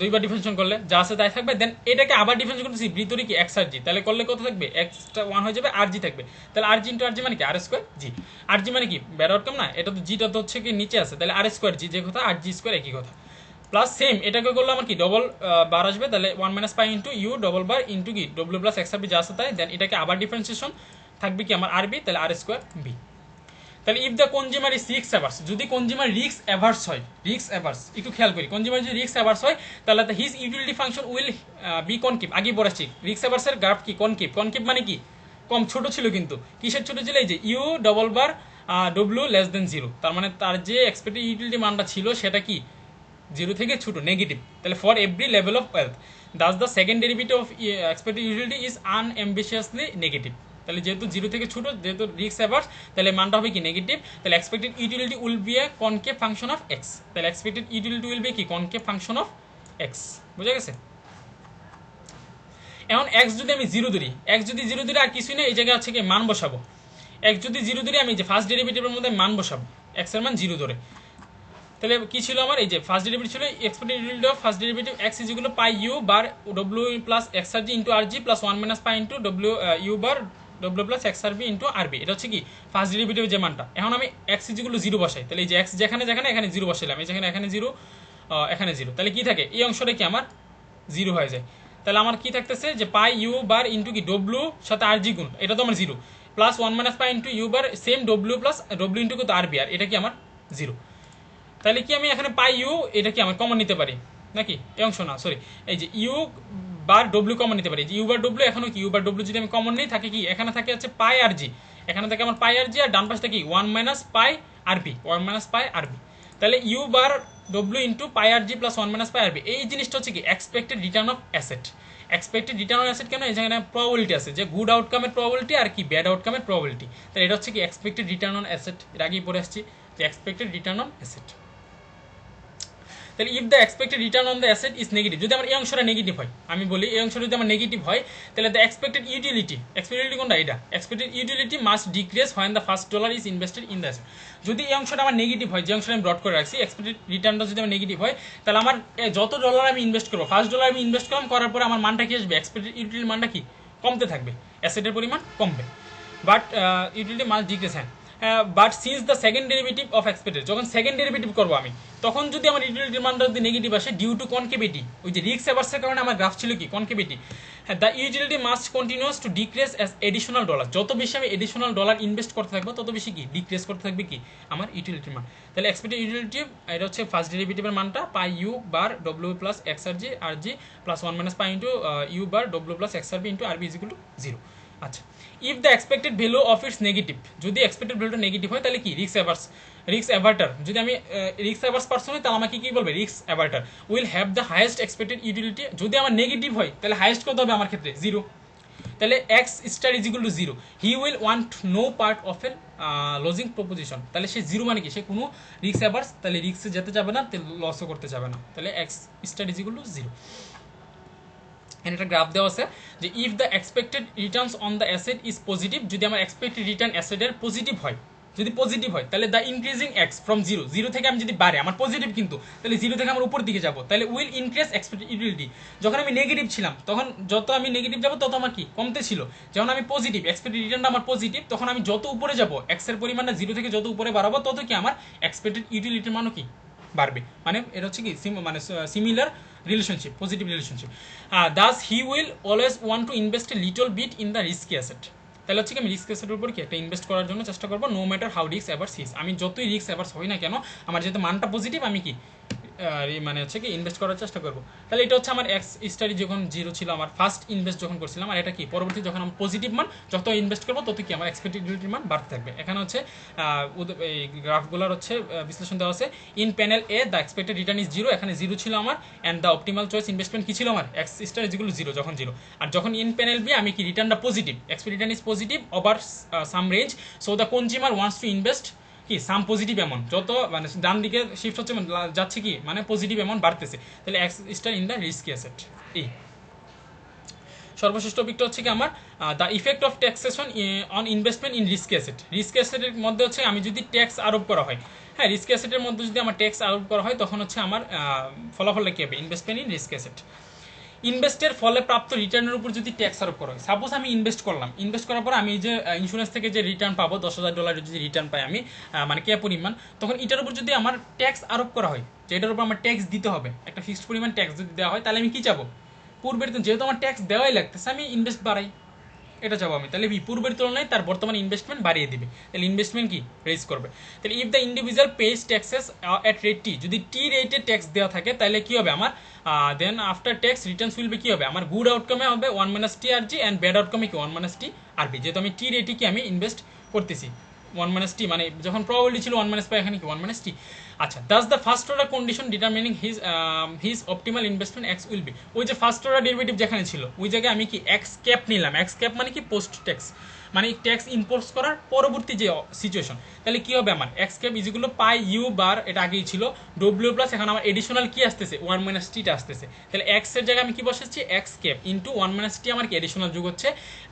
দুইবার ডিফারেন্সিয়েশন করলে যা আছে তাই থাকবে, দেন এটাকে আবার ডিফারেন্সিয়েশন করতেছি ভিতরে কি এক্স আর জি, তাহলে করলে কত থাকবে, এক্সটা 1 হয়ে যাবে, আর জি থাকবে, তাহলে আর জি ইন্টু আর জি মানে কি, আর স্কোয়ার জি। আর জি মানে কি, ব্যাড আউটকাম না, এটা তো জিটা তো হচ্ছে কি নিচে আছে, তাহলে আর স্কোয়ার জি যে কথা, আর জি স্কোয়ার একই কথা, প্লাস সেম এটাকে করলে আমার কি ডবল বার আসবে, তাহলে 1 minus pi into U double বার ইন্টু কি W plus X R B যা আছে তাই, দেন এটাকে আবার ডিফারেন্সিয়েশন থাকবে কি আমার আর বি, তাহলে আর স্কোয়ার বি। তাহলে if the consumer is risk averse, যদি কনজিউমার রিস্ক অ্যাভার্স হয়, রিস্ক অ্যাভার্স একটু খেয়াল করি, কনজিউমার যদি রিস্ক অ্যাভার্স হয়, তাহলে his utility function will B concave, আগে পড়াচ্ছি রিস্ক অ্যাভার্সের গ্রাফ কি, কনকেভ, কনকেভ মানে কি, কম ছোট ছিল, কিন্তু কিসের ছোট ছিল, এই যে ইউ ডবল বার ডব্লিউ লেস দেন জিরো, তার মানে তার যে এক্সপেক্টেড ইউটিলিটি মানটা ছিল সেটা কি জিরো থেকে ছোট, নেগেটিভ, তাহলে for every level of wealth thus the second derivative of expected utility is unambiguously negative. তাহলে যেহেতু জিরো থেকে ছোট, যেহেতু রিস্ক অ্যাভার্স, তাহলে মানটা হবে কি নেগেটিভ, তাহলে expected utility will B A concave function of x, তাহলে এক্সপেক্টেড ইউটিলিটি উইল বি কি কনকেভ ফাংশন অফ এক্স, বুঝা গেছে? এখন এক্স যদি আমি জিরো ধরি, এক্স যদি জিরো ধরি আর কিছুই না, এই জায়গায় হচ্ছে কি মান বসাবো, এক্স যদি জিরো ধরি আমি যে ফার্স্ট ডেরিভেটিভের মধ্যে মান বসাবো, এক্স এর মান জিরো ধরে, তাহলে কি ছিল আমার, এই যে ফার্স্ট ডেরিভেটিভ ছিল expected utility of first derivative X is equal to pi U bar W plus X R G into R G plus 1 minus pi into W U bar W plus X R B into R B, এটা হচ্ছে কি ফার্স্ট ডেরিভেটিভ যে মানটা। এখন আমি X is equal to zero বসাই, তাহলে এই যে এক্স যেখানে যেখানে এখানে জিরো বসাইলাম, এই যেখানে এখানে জিরো এখানে জিরো, তাহলে কি থাকে, এই অংশটা কি আমার জিরো হয়ে যায়, তাহলে আমার কি থাকতেছে যে পাই ইউ বার ইন্টু কি ডব্লিউ সাথে আর জি গুণ, এটা তো আমার zero, plus 1 minus pi into U bar same W plus W into কত আর বি, আর এটা কি আমার জিরো। তাহলে কি আমি এখানে পাই ইউ, এটা কি আমার কমন নিতে পারি নাকি, এই অংশ না সরি, এই যে ইউ বার ডব্লিউ কমন নিতে পারি, যে ইউ বার ডব্লিউ, এখানে কি ইউ বার ডব্লিউ যদি আমি কমন নিই থাকে কি, এখানে থাকে হচ্ছে পাই আর জি, এখানে থাকে আমার পাই আর জি, আর ডান পাশে কি 1 minus pi R B, 1 minus pi R B, তাহলে U bar W into pi R G plus 1 minus pi R B, এই জিনিসটা হচ্ছে কি expected return of asset. Expected return of asset কেন, এখানে প্রবাবিলিটি আছে যে গুড আউটকামের প্রবাবিলিটি আর কি ব্যাড আউটকামের প্রবাবিলিটি, তাহলে এটা হচ্ছে কি এক্সপেক্টেড রিটার্ন অন অ্যাসেট, এর আগেই পড়ে আসছি যে এক্সপেক্টেড রিটার্ন অন অ্যাসেট। তাহলে if the expected return on the asset is negative, যদি আমার এই অংশটা নেগেটিভ হয়, আমি বলি এই অংশটা যদি আমার নেগেটিভ হয়, তাহলে দ্য এক্সপেক্টেড ইউটিলিটি কোনটা, এটা expected utility must decrease when the first dollar is invested in the asset. যদি এই অংশটা আমার নেগেটিভ হয়, যে অংশটা আমি ব্রড করে রাখছি, এক্সপেক্টেড রিটার্নটা যদি আমার নেগেটিভ হয়, তাহলে আমার যত ডলার আমি ইনভেস্ট করবো, ফার্স্ট ডলার আমি ইনভেস্ট করলাম, করার পরে আমার মানটা কি আসবে, এক্সপেক্টেড ইউটিলিটির মানটা কি কমতে থাকবে, অ্যাসেটের পরিমাণ কমবে, বাট ইউটিলিটি মাস্ট ডিক্রিজ, হ্যাঁ, but since the second derivative of expected, যখন সেকেন্ড ডেরিভেটিভ করবো আমি, তখন যদি আমার ইউটিলিটির মানটা যদি নেগেটিভ আসে ডিউ টু কনকেভিটি, ওই যে রিস্ক অ্যাভার্সের কারণে আমার গ্রাফ ছিল কি concavity, the utility must continues to decrease as additional dollar, যত বেশি আমি এডিশনাল ডলার ইনভেস্ট করতে থাকবো তত বেশি কি ডিক্রিজ করতে থাকবে কি আমার ইউটিলিটির মান। তাহলে এক্সপেক্টেড ইউটিলিটি এটা হচ্ছে ফার্স্ট ডেরিভেটিভের মানটা pi U bar W plus X R G plus 1 minus pi into U bar W plus X R B into R B is equal to zero. আচ্ছা, if the expected value of its negative, যদি এক্সপেক্টেড ভ্যালুটা নেগেটিভ হয় তাহলে কি রিস্ক অ্যাভার্টার, যদি আমি রিস্ক অ্যাভার্স পারসন হই তাহলে আমাকে কি বলবে risk averter will have the highest expected utility. যদি আমার নেগেটিভ হয় তাহলে হাইয়েস্ট কত হবে আমার ক্ষেত্রে 0, তাহলে x star is equal to 0, he will want no part of a losing proposition. তাহলে সে 0 মানে কি, সে কোনো রিস্ক অ্যাভার্স, তাহলে রিস্কে যেতে যাবে না, লসও করতে যাবে না, তাহলে x star is equal to 0। এখানে একটা গ্রাফ দেওয়া আছে যে if the expected Returns on the asset is positive, যদি আমার এক্সপেক্টেড রিটার্ন অ্যাসেটের পজিটিভ হয়, যদি পজিটিভ হয় তাহলে দ্য ইনক্রিজিং এক্স ফ্রম 0 থেকে আমি যদি বাড়ে, আমার পজিটিভ কিন্তু, তাহলে 0 থেকে আমার উপর দিকে যাবো, তাহলে উইল ইনক্রিজ এক্সপেক্টেড ইউটিলিটি। যখন আমি নেগেটিভ ছিলাম তখন যত আমি নেগেটিভ যাবো তত আমার কি কমতে ছিল, যখন আমি পজিটিভ এক্সপেক্টেড রিটার্নটা আমার পজিটিভ, তখন আমি যত উপরে যাবো এক্সের পরিমাণটা 0 থেকে যত উপরে বাড়াবো তত কি আমার এক্সপেক্টেড ইউটিলিটির মানও কি বাড়বে। মানে এটা হচ্ছে কি মানে similar relationship, positive relationship. Thus he will always want to invest a little bit in the risky asset. তাহলে হচ্ছে কি আমি রিস্ক অ্যাসেটের উপর কি একটা ইনভেস্ট করার জন্য চেষ্টা করবো, no matter how risk averse he's, আমি যতই রিস্ক অ্যাভার্স হই না কেন, আমার যেহেতু মানটা পজিটিভ আমি কি মানে হচ্ছে কি ইনভেস্ট করার চেষ্টা করবো। তাহলে এটা হচ্ছে আমার এক্স স্টাডি যখন 0 ছিল, আমার ফার্স্ট ইনভেস্ট যখন করছিলাম, আর এটা কি পরবর্তী যখন আমার পজিটিভ মান যত ইনভেস্ট করবো তত কি আমার এক্সপেক্টেড মান বাড়তে থাকবে। এখানে হচ্ছে এই গ্রাফগুলোর হচ্ছে বিশ্লেষণ দেওয়া আছে। In panel A the expected return is 0, এখানে 0 ছিল আমার, and the optimal choice investment কি ছিল আমার x star is equal to 0 যখন 0। আর যখন ইন প্যানেল বি আমি কি রিটার্নটা positive, expected return is positive over some range, so the consumer wants to invest কি সাম পজিটিভ অ্যামাউন্ট, যত মানে ডান দিকে শিফট হচ্ছে যাচ্ছে কি মানে পজিটিভ অ্যামাউন্ট বাড়তেছে, তাহলে x star in the risky asset. এই সর্বশেষ টপিকটা হচ্ছে কি আমার the effect of taxation on investment in risk asset. Risk অ্যাসেটের মধ্যে হচ্ছে আমি যদি ট্যাক্স আরোপ করা হয়, হ্যাঁ রিস্ক অ্যাসেটের মধ্যে যদি আমার ট্যাক্স আরোপ করা হয় তখন হচ্ছে আমার ফলাফলটা কী হবে, ইনভেস্টমেন্ট ইন রিস্ক অ্যাসেট। ইনভেস্টের ফলে প্রাপ্ত রিটার্নের উপর যদি ট্যাক্স আরোপ করা হয়, সাপোজ আমি ইনভেস্ট করলাম, ইনভেস্ট করার পর আমি যে ইন্স্যুরেন্স থেকে যে রিটার্ন পাবো $10,000 যদি রিটার্ন পাই আমি, মানে কে পরিমাণ, তখন এটার উপর যদি আমার ট্যাক্স আরোপ করা হয়, যে এটার উপর আমার ট্যাক্স দিতে হবে, একটা ফিক্সড পরিমাণ ট্যাক্স যদি দেওয়া হয়, তাহলে আমি কি চাবো, পূর্বের যেহেতু আমার ট্যাক্স দেওয়াই লাগতেছে আমি ইনভেস্ট বাড়াই, এটা চাবো আমি। তাহলে পূর্বের তুলনায় তার বর্তমান ইনভেস্টমেন্ট বাড়িয়ে দিবে, তাহলে ইনভেস্টমেন্ট কি রেজ করবে। তাহলে if the individual page taxes at rate টি, যদি টি রেটে ট্যাক্স দেওয়া থাকে তাহলে কি হবে আমার, then after tax returns will be কি হবে আমার গুড আউটকামে হবে 1 - TRG অ্যান্ড ব্যাড আউটকামে কি 1 - TRB, যেহেতু আমি টি রেটে কি আমি ইনভেস্ট করতেছি 1 - T, মানে যখন প্রবাবিলিটি ছিল 1 - P, এখানে কি 1 - T। আচ্ছা, Das the first order condition determining his optimal investment x will be, ওই যে ফার্স্ট অর্ডার ডেরিভেটিভ যেখানে ছিল ওই জায়গায় আমি কি এক্স ক্যাপ নিলাম, এক্স ক্যাপ মানে কি পোস্ট ট্যাক্স, মানে ট্যাক্স ইম্পোজ করার পরবর্তী যে সিচুয়েশন, তাহলে কি হবে আমার এক্স ক্যাপ ইজিগুলো পাই ইউ বার, এটা আগেই ছিল ডব্লিউ প্লাস, এখন আমার এডিশনাল কি আসতেছে 1 - Tটা আসতেছে, তাহলে এক্স এর জায়গায় আমি কি বসাচ্ছি এক্স ক্যাপ ইন্টু 1 - T, আমার কি এডিশনাল যুগ হচ্ছে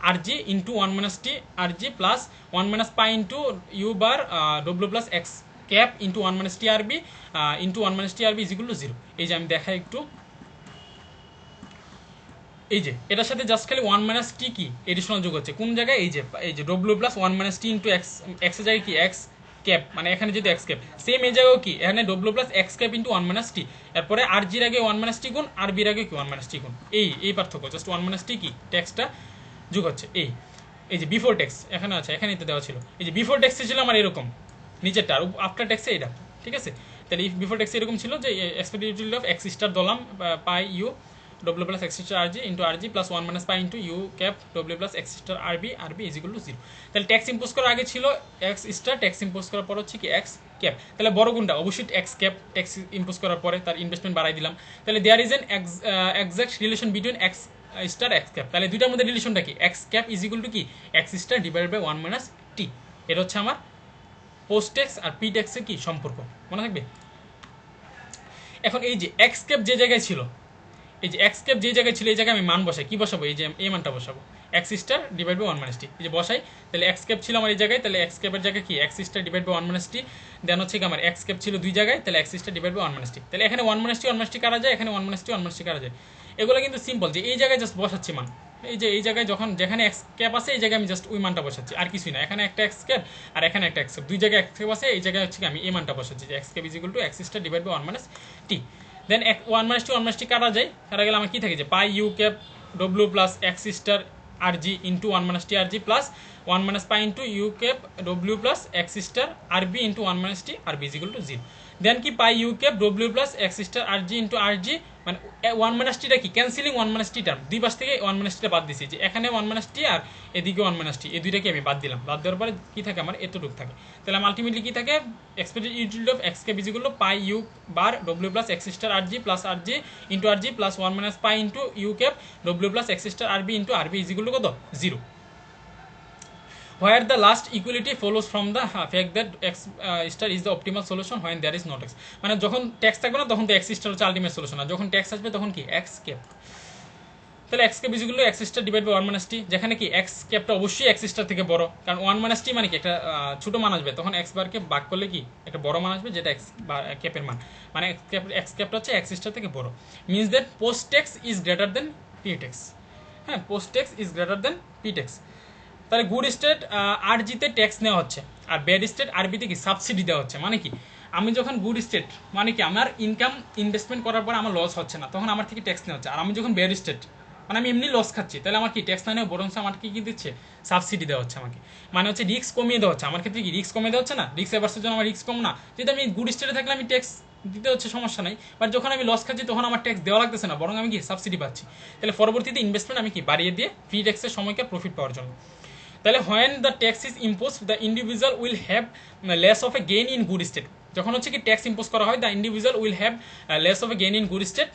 R G into 1 - T R G plus 1 - pi into U bar W plus X cap into 1 - TRB into 1 - TRB ইজিগুলো 0। এই যে আমি দেখাই একটু, এই যে এটার সাথে জাস্ট খালি 1 - T কি এডিশনাল যোগ হচ্ছে কোন জায়গায়, এই যে W plus 1 - T into x, এক্সের জায়গায় কি এক্স ক্যাপ, মানে এখানে যেহেতু এক্স ক্যাপ সেম এই জায়গাও কি এখানে W plus X cap into 1 - T, এরপরে আর জির আগে 1 - T গুণ আর বির আগে কি 1 - T গুণ, এই পার্থক্য, জাস্ট 1 - T কি ট্যাক্সটা যোগ হচ্ছে। এই যে বিফোর ট্যাক্স এখানে আছে, এখানে তো দেওয়া ছিল, এই যে বিফোর ট্যাক্সে ছিল আমার এরকম নিচেরটা, আর আফটার ট্যাক্সে এটা, ঠিক আছে। তাহলে বিফোর ট্যাক্সে এরকম ছিল যে expected utility of X star দলাম pi U W plus X star R G into R G plus 1 - pi into U cap W plus X star R B is equal to 0। তাহলে ট্যাক্স ইম্পোজ করার আগে ছিল এক্স স্টার, ট্যাক্স ইম্পোজ করার পর হচ্ছে কি এক্স ক্যাপ, তাহলে বড় গুণটা অবশ্যই এক্স ক্যাপ, ট্যাক্স ইম্পোজ করার পরে তার ইনভেস্টমেন্ট বাড়াই দিলাম, তাহলে there is an exact relation between X star X cap, তাহলে দুইটার মধ্যে রিলেশনটা কি X cap is equal to কি X star divided by 1 - T। এটা হচ্ছে আমার পোস্ট ট্যাক্স আর পি ট্যাক্সের কি সম্পর্ক, মনে থাকবে। এখন এই যে এক্স ক্যাপ যে জায়গায় ছিল, এই যে এক্স ক্যাপ যে জায়গায় ছিল এই জায়গায় আমি মান বসাই, কি বসাবো এই যে এই মানটা বসাবো X star divide by 1 - T, এই যে বসাই, তাহলে এক্স ক্যাপ ছিল আমার এই জায়গায়, তাহলে এক্স ক্যাপের জায়গায় কি X star divide by 1 - T, then হচ্ছে কি আমার এক্স ক্যাপ ছিল দুই জায়গায়, তাহলে x star divide by 1 - T, তাহলে এখানে 1 - T কাটা যায়, এখানে 1 - T কাটা যায়, এগুলো কিন্তু সিম্পল, যে এই জায়গায় জাস্ট বসাচ্ছি মান, এই যে এই জায়গায় যখন যেখানে এক্স ক্যাপ আছে এই জায়গায় আমি জাস্ট ওই মানটা বসাচ্ছি, আর কিছুই না, এখানে একটা এক্স ক্যাপ আর এখানে একটা এক্স ক্যাপ, দুই জায়গায় এক্স ক্যাপ আছে, এই জায়গায় হচ্ছে আমি এই মানটা বসাচ্ছি যে X cap is equal to X star divide by 1 - T। Then 1 - T কাটা যায়, কাটা গেলে আমার কি থাকে যে pi U cap W plus X star R G into 1 - T R G plus 1 minus pi into u cap w plus x star rb into 1 minus t rb is equal to 0. Then কি pi U cap W plus X star R G into R G, মানে 1 মাইনাস টিটা কি ক্যান্সেলিং 1 মাইনাস টি টার্ম, দুই পাশ থেকে 1 মাইনাস টিটা বাদ দিছি, যে এখানে 1 মাইনাস টি আর এদিকে 1 মাইনাস টি, এই দুইটাকে আমি বাদ দিলাম। বাদ দেওয়ার পরে কি থাকে আমার এতটুকু থাকে। তাহলে আমার আলটিমেটলি কি থাকে, expected utility of X cap is equal to pi U bar W plus X star R G plus R G into R G plus 1 minus pi into U cap W plus X star R B into R B is equal to কত 0, where the last equality follows from the fact that x star is the optimal solution when there is not x, মানে যখন ট্যাক্স থাকবে না তখন তো x স্টার হচ্ছে আলটিমেট সলিউশন, আর যখন ট্যাক্স আসবে তখন কি x ক্যাপ। তাহলে x cap equal to x star divide by 1 minus T, যেখানে কি x ক্যাপটা অবশ্যই x স্টার থেকে বড়, কারণ 1 মাইনাস টি মানে কি একটা ছোট মান আসবে, তখন x বারকে ভাগ করলে কি একটা বড় মান আসবে, যেটা x ক্যাপের মান, মানে x ক্যাপটা হচ্ছে x স্টার থেকে বড়, means that post tax is greater than pre tax. হ্যাঁ, post tax is greater than pre tax. তাহলে গুড স্টেট আর জিতে ট্যাক্স নেওয়া হচ্ছে, আর ব্যাড স্টেট আরবিতে কি সাবসিডি দেওয়া হচ্ছে। মানে কি আমি যখন গুড স্টেট মানে কি আমার ইনকাম ইনভেস্টমেন্ট করার পর আমার লস হচ্ছে না, তখন আমার থেকে ট্যাক্স নেওয়া হচ্ছে। আর আমি যখন ব্যাড স্টেট মানে আমি এমনি লস খাচ্ছি, তাহলে আমার কি ট্যাক্স না নেওয়া বরং আমার কি দিচ্ছে, সাবসিডি দেওয়া হচ্ছে আমাকে, মানে হচ্ছে রিস্ক কমিয়ে দেওয়া হচ্ছে। আমার ক্ষেত্রে কি রিস্ক কমিয়ে দেওয়া হচ্ছে না, রিস্ক এভার্সের জন্য আমার রিস্ক কম না, যদি আমি গুড স্টেটে থাকলে আমি ট্যাক্স দিতে হচ্ছে সমস্যা নাই, বাট যখন আমি লস খাচ্ছি তখন আমার ট্যাক্স দেওয়া লাগতেছে না, বরং আমি কি সাবসিডি পাচ্ছি। তাহলে পরবর্তীতে ইনভেস্টমেন্ট আমি কি বাড়িয়ে দিয়ে ফ্রি ট্যাক্সের সময়কে প্রফিট পাওয়ার জন্য। তাহলে when the tax is imposed the individual will have less of a gain in good state, যখন হচ্ছে কি ট্যাক্স ইম্পোজ করা হয় the individual will have less of a gain in good state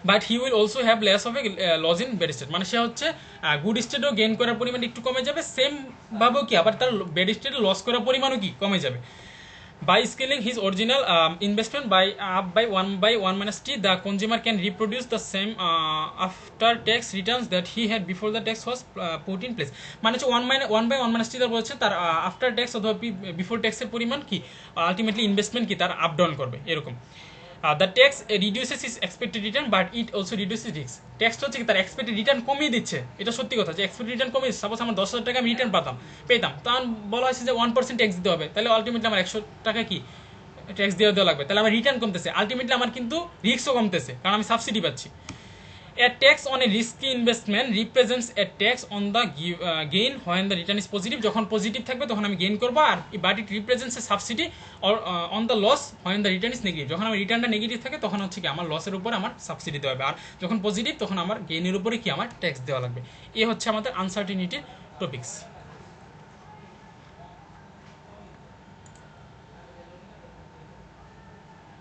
but he will also have less of a loss in bad state, মানে সে হচ্ছে গুড স্টেটও গেইন করার পরিমাণ একটু কমে যাবে, সেম ভাবেও কি আবার তার ব্যাড স্টেটে লস করার পরিমাণও কি কমে যাবে। By scaling his original investment up by 1 minus t, the consumer can reproduce the same after tax returns that he had before the tax was put in place, মানে হচ্ছে 1 by 1 minus t বলছে তার আফটার ট্যাক্স অথবা বিফোর ট্যাক্সের পরিমাণ কি আলটিমেটলি ইনভেস্টমেন্ট কি তার আপ ডাউন করবে এরকম। The tax reduces is expected return but it also reduces risk, ট্যাক্সটা হচ্ছে কি তার এক্সপেক্টেড রিটার্ন কমিয়ে দিচ্ছে, এটা সত্যি কথা যে এক্সপেক্টেড রিটার্ন কমিয়ে, সাপোজ আমার 10,000 টাকা আমি রিটার্ন পেতাম, তখন বলা হয়েছে যে 1% ট্যাক্স দিতে হবে, তাহলে আলটিমেটলি আমার 100 টাকা কি ট্যাক্স দিয়ে দেওয়া লাগবে, তাহলে আমার রিটার্ন কমতেছে, আলটিমেটলি আমার কিন্তু রিস্কও কমতেছে কারণ আমি সাবসিডি পাচ্ছি। A tax on a risky investment represents a tax on the gain when the return is positive, যখন পজিটিভ থাকবে তখন আমি গেইন করবো, আর but it represents a subsidy on the loss when the return is negative, যখন আমার রিটার্নটা নেগেটিভ থাকে তখন হচ্ছে কি আমার লসের উপর আমার সাবসিডি দেওয়া হবে, আর যখন পজিটিভ তখন আমার গেইনের উপরে কি আমার ট্যাক্স দেওয়া লাগবে। এ হচ্ছে আমাদের আনসার্টিনিটি টপিক্স।